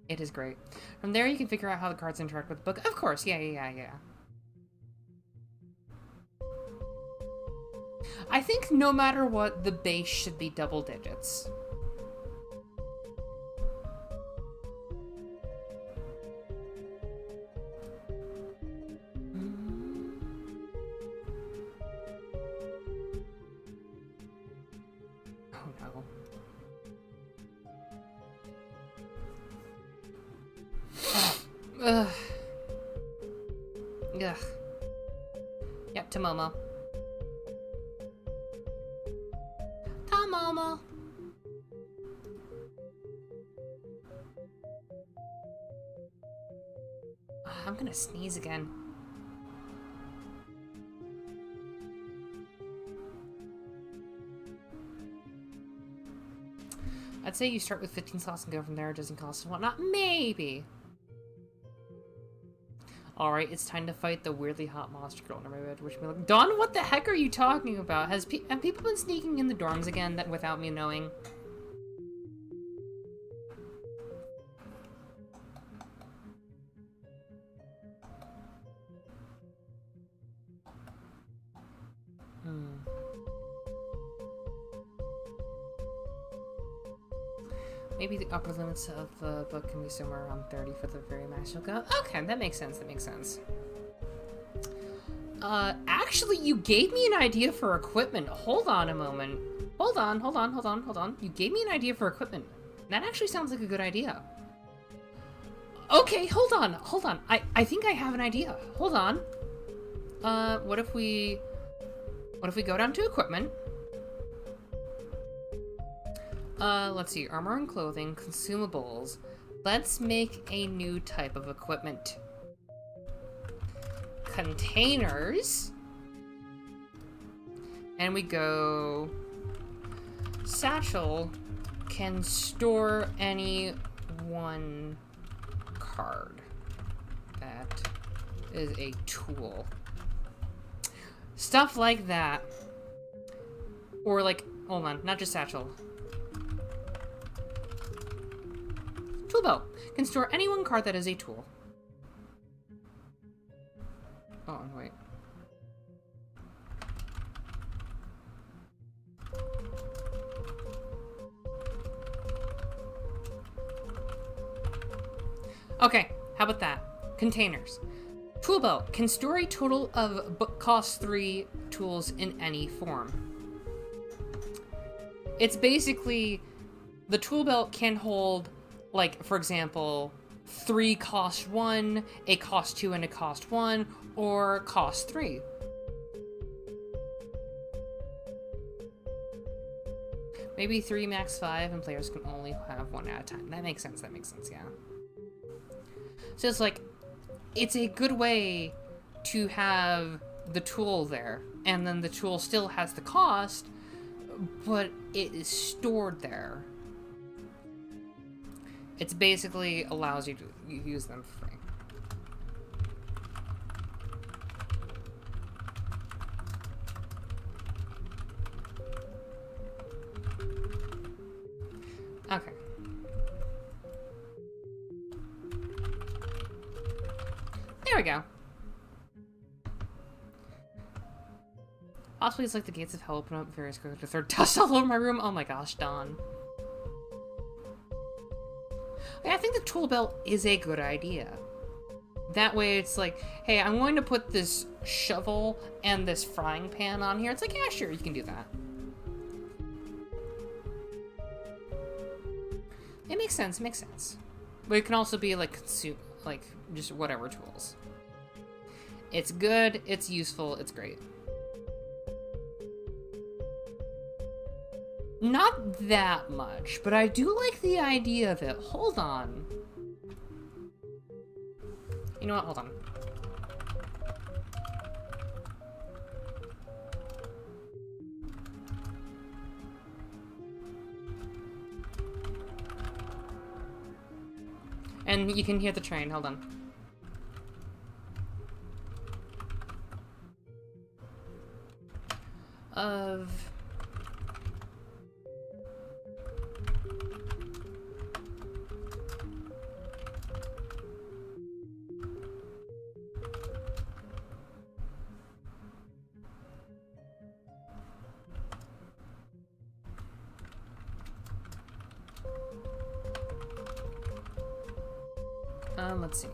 It is great. From there, you can figure out how the cards interact with the book. Of course, yeah. I think no matter what, the base should be double digits. Oh no. Ugh. Ugh. Yep, Tomomo. Tomomo. I'm gonna sneeze again. I'd say you start with 15 slots and go from there. It doesn't cost and whatnot. Maybe. Alright, it's time to fight the weirdly hot monster girl under my bed. Wish me luck. Dawn, what the heck are you talking about? Have people been sneaking in the dorms again without me knowing? Maybe the upper limits of the book can be somewhere around 30 for the very max you'll go. Okay, that makes sense, actually, you gave me an idea for equipment. Hold on a moment. Hold on. You gave me an idea for equipment. That actually sounds like a good idea. Okay, hold on. I think I have an idea. Hold on. What if we go down to equipment? Let's see. Armor and clothing, consumables. Let's make a new type of equipment. Containers. And we go... Satchel can store any one card. That is a tool. Stuff like that. Or like, hold on, not just satchel. Tool belt can store any one card that is a tool. Oh, wait. Okay, how about that? Containers. Tool belt can store a total of cost 3 tools in any form. It's basically the tool belt can hold, like, for example, 3 cost 1, a cost 2 and a cost 1, or cost 3. Maybe 3 max 5, and players can only have 1 at a time. That makes sense, yeah. So it's like, it's a good way to have the tool there, and then the tool still has the cost, but it is stored there. It's basically allows you to use them for free. Okay. There we go. Possibly it's like the gates of hell open up various quickly to throw dust all over my room. Oh my gosh, Don. Yeah, I think the tool belt is a good idea. That way it's like, hey, I'm going to put this shovel and this frying pan on here. It's like, yeah, sure, you can do that. It makes sense, makes sense. But it can also be like like just whatever tools. It's good, it's useful, it's great. Not that much, but I do like the idea of it. Hold on. You know what? Hold on. And you can hear the train. Hold on. Let's see.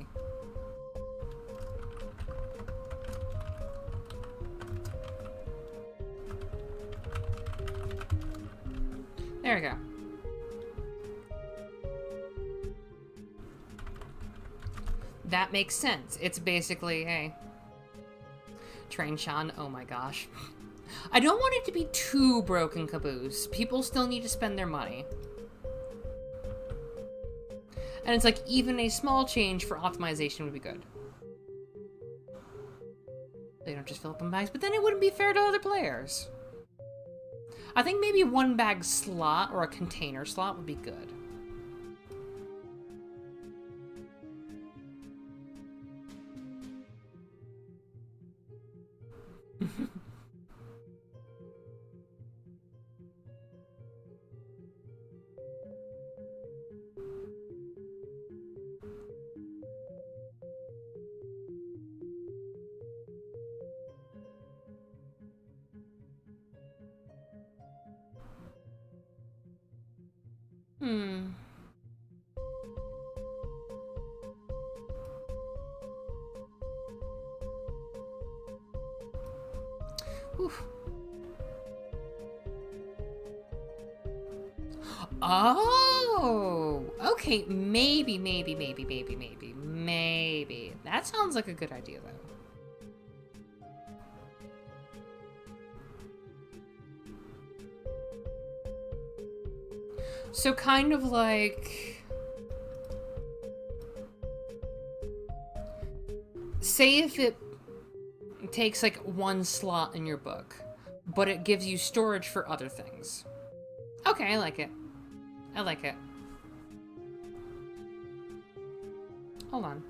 There we go. That makes sense. It's basically, hey, Train Sean, oh my gosh. I don't want it to be too broken caboose. People still need to spend their money. And it's like, even a small change for optimization would be good. They don't just fill up in bags, but then it wouldn't be fair to other players. I think maybe one bag slot or a container slot would be good. Oh, okay, maybe. That sounds like a good idea, though. So kind of like, say if it takes like one slot in your book, but it gives you storage for other things. Okay, I like it. I like it. Hold on.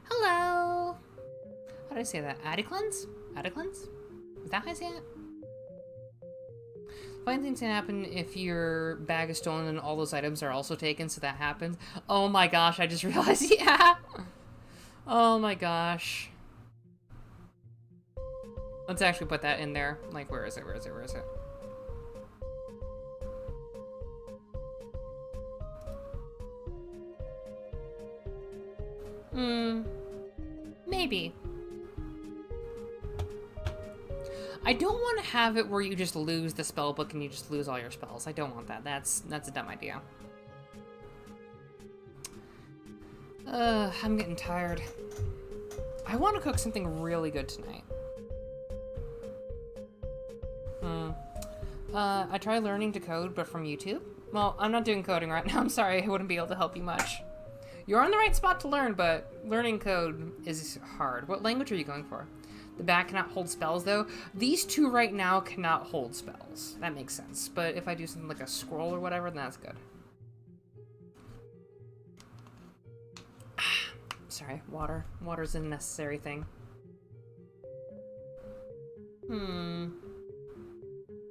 Hello! How do I say that? Adiclens? Adiclens? Is that how I say it? Funny things can happen if your bag is stolen and all those items are also taken, so that happens. Oh my gosh, I just realized, yeah! Oh my gosh. Let's actually put that in there. Like, where is it? Maybe. I don't want to have it where you just lose the spell book and you just lose all your spells. I don't want that. That's a dumb idea. I'm getting tired. I want to cook something really good tonight. I tried learning to code, but from YouTube. Well, I'm not doing coding right now. I'm sorry, I wouldn't be able to help you much. You're on the right spot to learn, but learning code is hard. What language are you going for? The bat cannot hold spells, though. These two right now cannot hold spells. That makes sense. But if I do something like a scroll or whatever, then that's good. Sorry, water. Water's a necessary thing.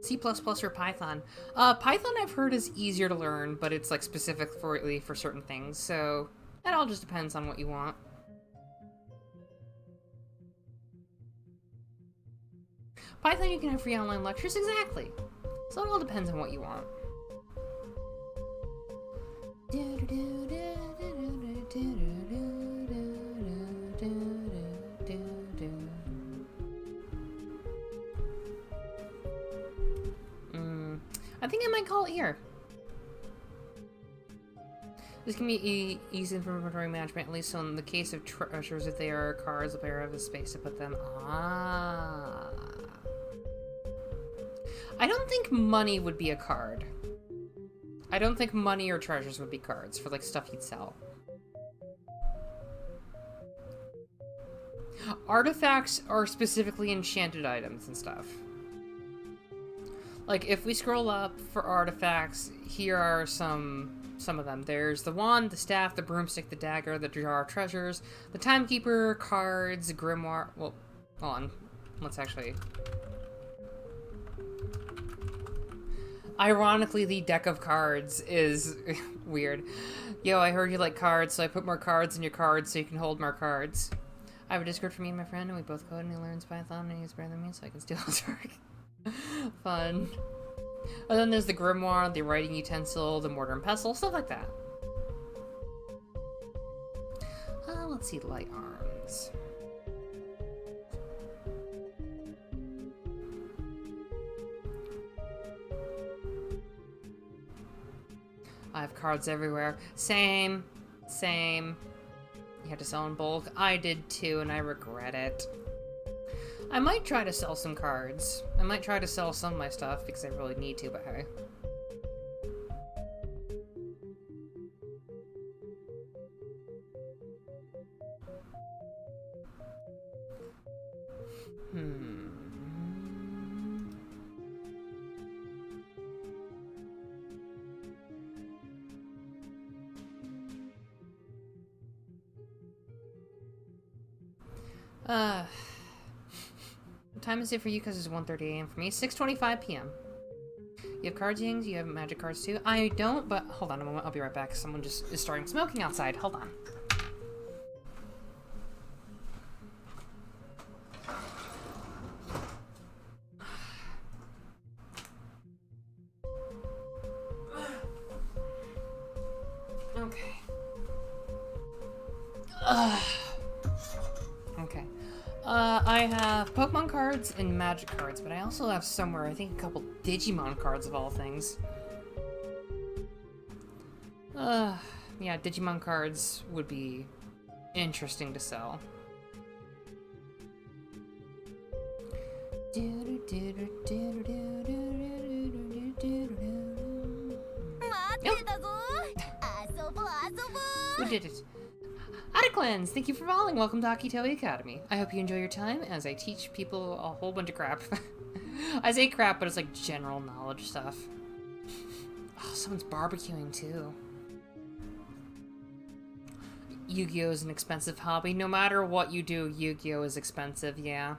C++ or Python? Python I've heard is easier to learn, but it's like specifically for certain things, so that all just depends on what you want. Python you can have free online lectures, exactly. So it all depends on what you want. I think I might call it here. This can be easy for inventory management, at least in the case of treasures. If they are cards, the player has a space to put them. Ah. I don't think money would be a card. I don't think money or treasures would be cards for like stuff you'd sell. Artifacts are specifically enchanted items and stuff. Like, if we scroll up for artifacts, here are some of them. There's the wand, the staff, the broomstick, the dagger, the jar of treasures, the timekeeper, cards, grimoire. Well, hold on. Let's actually... Ironically, the deck of cards is weird. Yo, I heard you like cards, so I put more cards in your cards so you can hold more cards. I have a Discord for me and my friend, and we both code, and he learns Python, and he's better than me, so I can steal his work. Fun. And then there's the grimoire, the writing utensil, the mortar and pestle, stuff like that. Let's see, light arms. I have cards everywhere. Same. You had to sell in bulk. I did too, and I regret it. I might try to sell some cards. I might try to sell some of my stuff because I really need to, but hey. What time is it for you? Because it's 1:30 a.m. for me. 6:25 p.m. You have cards, Yings? You have magic cards too? I don't, but hold on a moment. I'll be right back. Someone just is starting smoking outside. Hold on. Okay. Okay. I have Pokemon cards and Magic cards, but I also have somewhere, I think, a couple Digimon cards of all things. Yeah, Digimon cards would be interesting to sell. Who did it? Adiclans, thank you for following. Welcome to Akitoe Academy. I hope you enjoy your time as I teach people a whole bunch of crap. I say crap, but it's like general knowledge stuff. Oh, someone's barbecuing too. Yu-Gi-Oh! Is an expensive hobby. No matter what you do, Yu-Gi-Oh! Is expensive, yeah.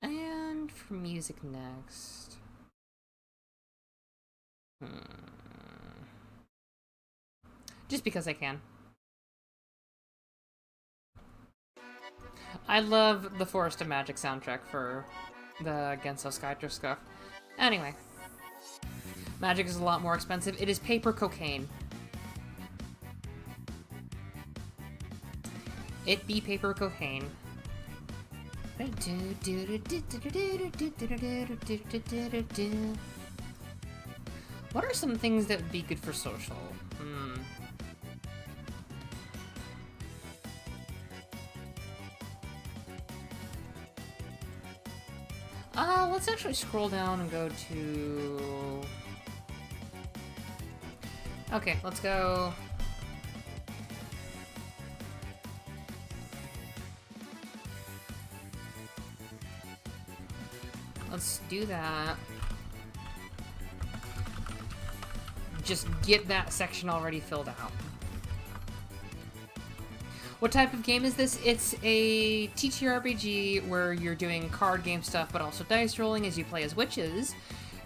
And for music next. Just because I can. I love the Forest of Magic soundtrack for the Genso Skytra stuff. Anyway. Magic is a lot more expensive. It is paper cocaine. It be paper cocaine. What are some things that would be good for social? Let's actually scroll down and go to... Okay, let's go. Let's do that. Just get that section already filled out. What type of game is this? It's a TTRPG where you're doing card game stuff, but also dice rolling as you play as witches.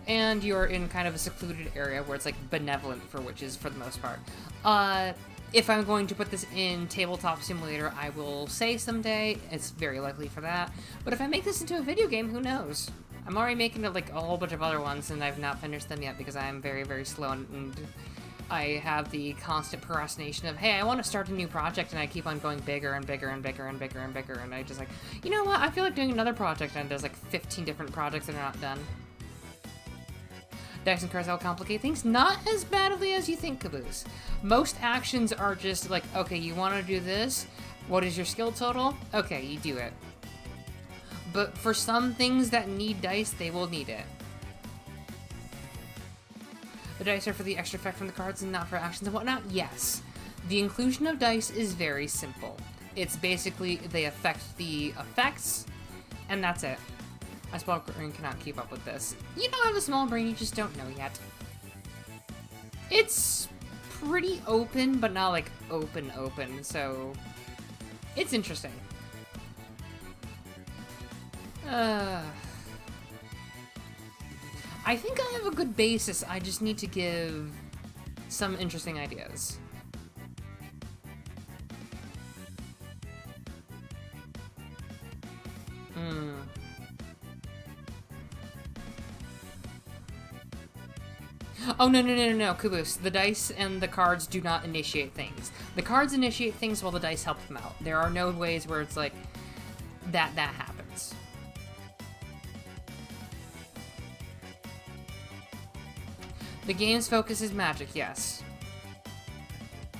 And you're in kind of a secluded area where it's like benevolent for witches for the most part. If I'm going to put this in Tabletop Simulator, I will say someday. It's very likely for that. But if I make this into a video game, who knows? I'm already making like a whole bunch of other ones, and I've not finished them yet because I am very, very slow, and I have the constant procrastination of, hey, I want to start a new project, and I keep on going bigger and bigger and bigger and bigger and bigger, and I just like, you know what, I feel like doing another project, and there's like 15 different projects that are not done. Dice and cards will complicate things, not as badly as you think, Caboose. Most actions are just like, okay, you want to do this, what is your skill total? Okay, you do it. But for some things that need dice, they will need it. The dice are for the extra effect from the cards and not for actions and whatnot? Yes. The inclusion of dice is very simple. It's basically, they affect the effects, and that's it. My small brain cannot keep up with this. You don't have a small brain, you just don't know yet. It's pretty open, but not like open, so it's interesting. I think I have a good basis, I just need to give some interesting ideas. Oh, no, Caboose. The dice and the cards do not initiate things. The cards initiate things while the dice help them out. There are no ways where it's like, that happens. The game's focus is magic, yes.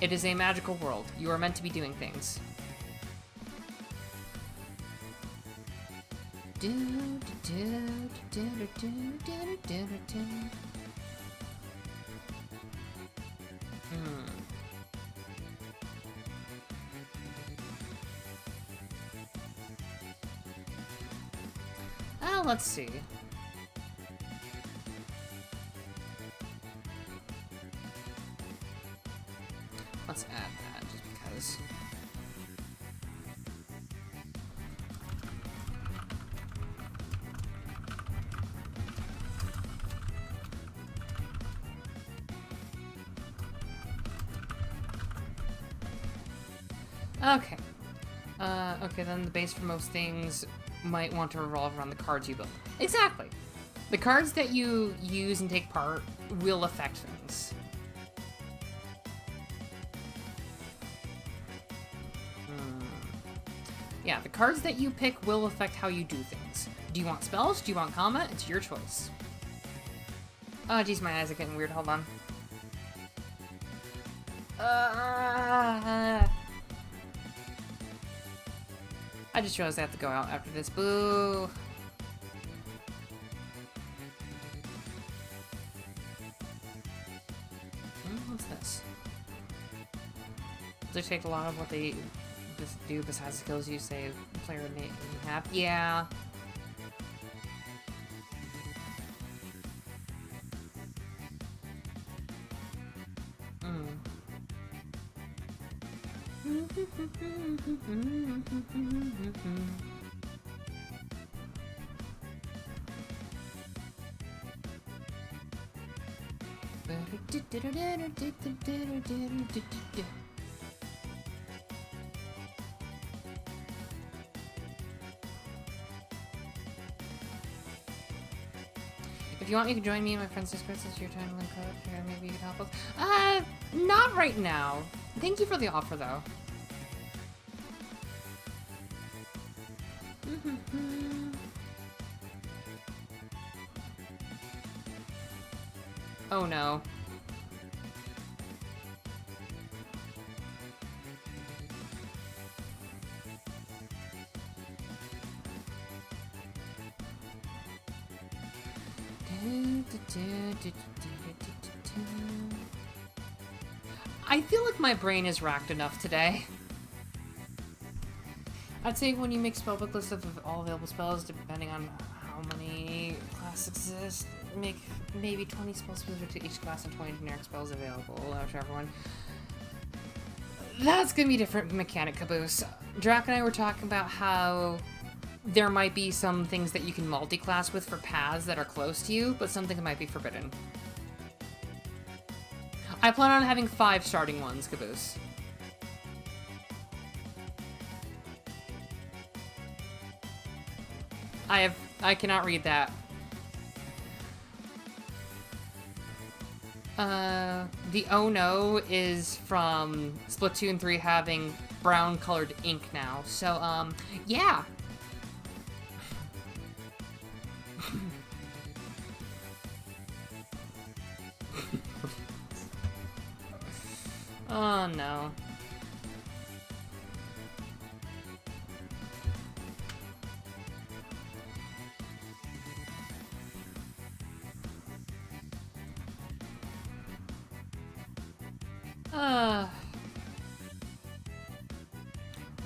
It is a magical world. You are meant to be doing things. Let's see. Let's add that just because. Okay. Okay, then the base for most things might want to revolve around the cards you build. Exactly! The cards that you use and take part will affect things. Yeah, the cards that you pick will affect how you do things. Do you want spells? Do you want combat? It's your choice. Oh, geez, my eyes are getting weird. Hold on. I just realized I have to go out after this. Boo! What's this? Does it take a lot of what they do besides skills you save player name have? Yeah. If you want, you can join me in my friend's Discord since you're trying to link code. Maybe you can help us. Not right now. Thank you for the offer, though. Oh no. I feel like my brain is racked enough today. I'd say when you make spellbook list of all available spells, depending on how many classes exist, make maybe 20 spells specific to each class and 20 generic spells available to everyone. That's gonna be a different mechanic, Caboose. Drac and I were talking about how there might be some things that you can multi-class with for paths that are close to you, but something that might be forbidden. I plan on having 5 starting ones, Caboose. I cannot read that. The oh no is from Splatoon 3 having brown colored ink now. So, yeah. Oh no.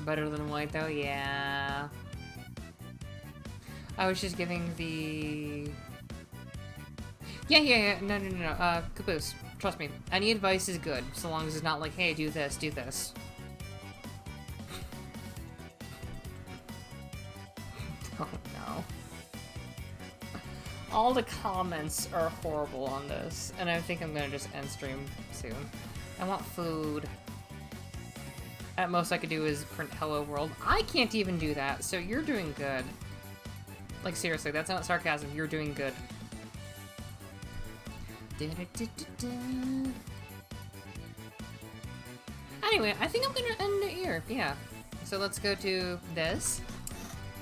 Better than white though, yeah. I was just giving the... Yeah, no, Caboose, trust me, any advice is good, so long as it's not like, hey, do this, do this. Oh no. All the comments are horrible on this, and I think I'm gonna just end stream soon. I want food. At most I could do is print hello world. I can't even do that, so you're doing good. Like seriously, that's not sarcasm, you're doing good. Anyway, I think I'm gonna end it here, yeah. So let's go to this.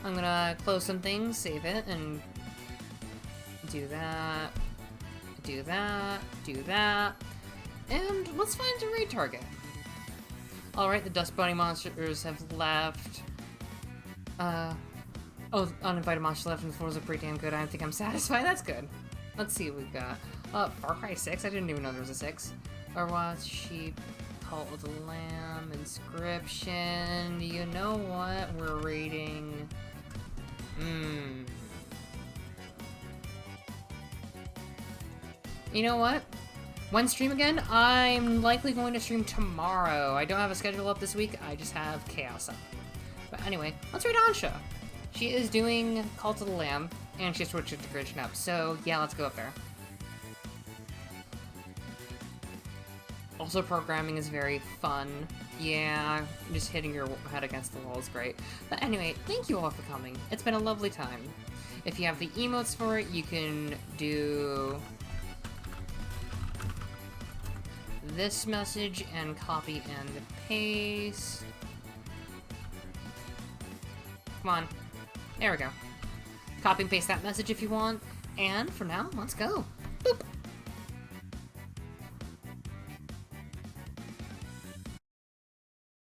I'm gonna close some things, save it, and do that, do that, do that. And let's find a raid target. Alright, the Dust Bunny monsters have left. Oh, uninvited monsters left and the floors look pretty damn good. I think I'm satisfied. That's good. Let's see what we've got. Far Cry 6? I didn't even know there was a 6. Overwatch, Sheep, Cult of the Lamb, Inscription. You know what? We're raiding... You know what? When stream again? I'm likely going to stream tomorrow. I don't have a schedule up this week, I just have Chaos up. But anyway, let's read Ansha. She is doing Cult of the Lamb, and she switched it to Grid up, so yeah, let's go up there. Also, programming is very fun. Yeah, just hitting your head against the wall is great. But anyway, thank you all for coming. It's been a lovely time. If you have the emotes for it, you can do... this message and copy and paste. Come on. There we go. Copy and paste that message if you want. And for now, let's go. Boop.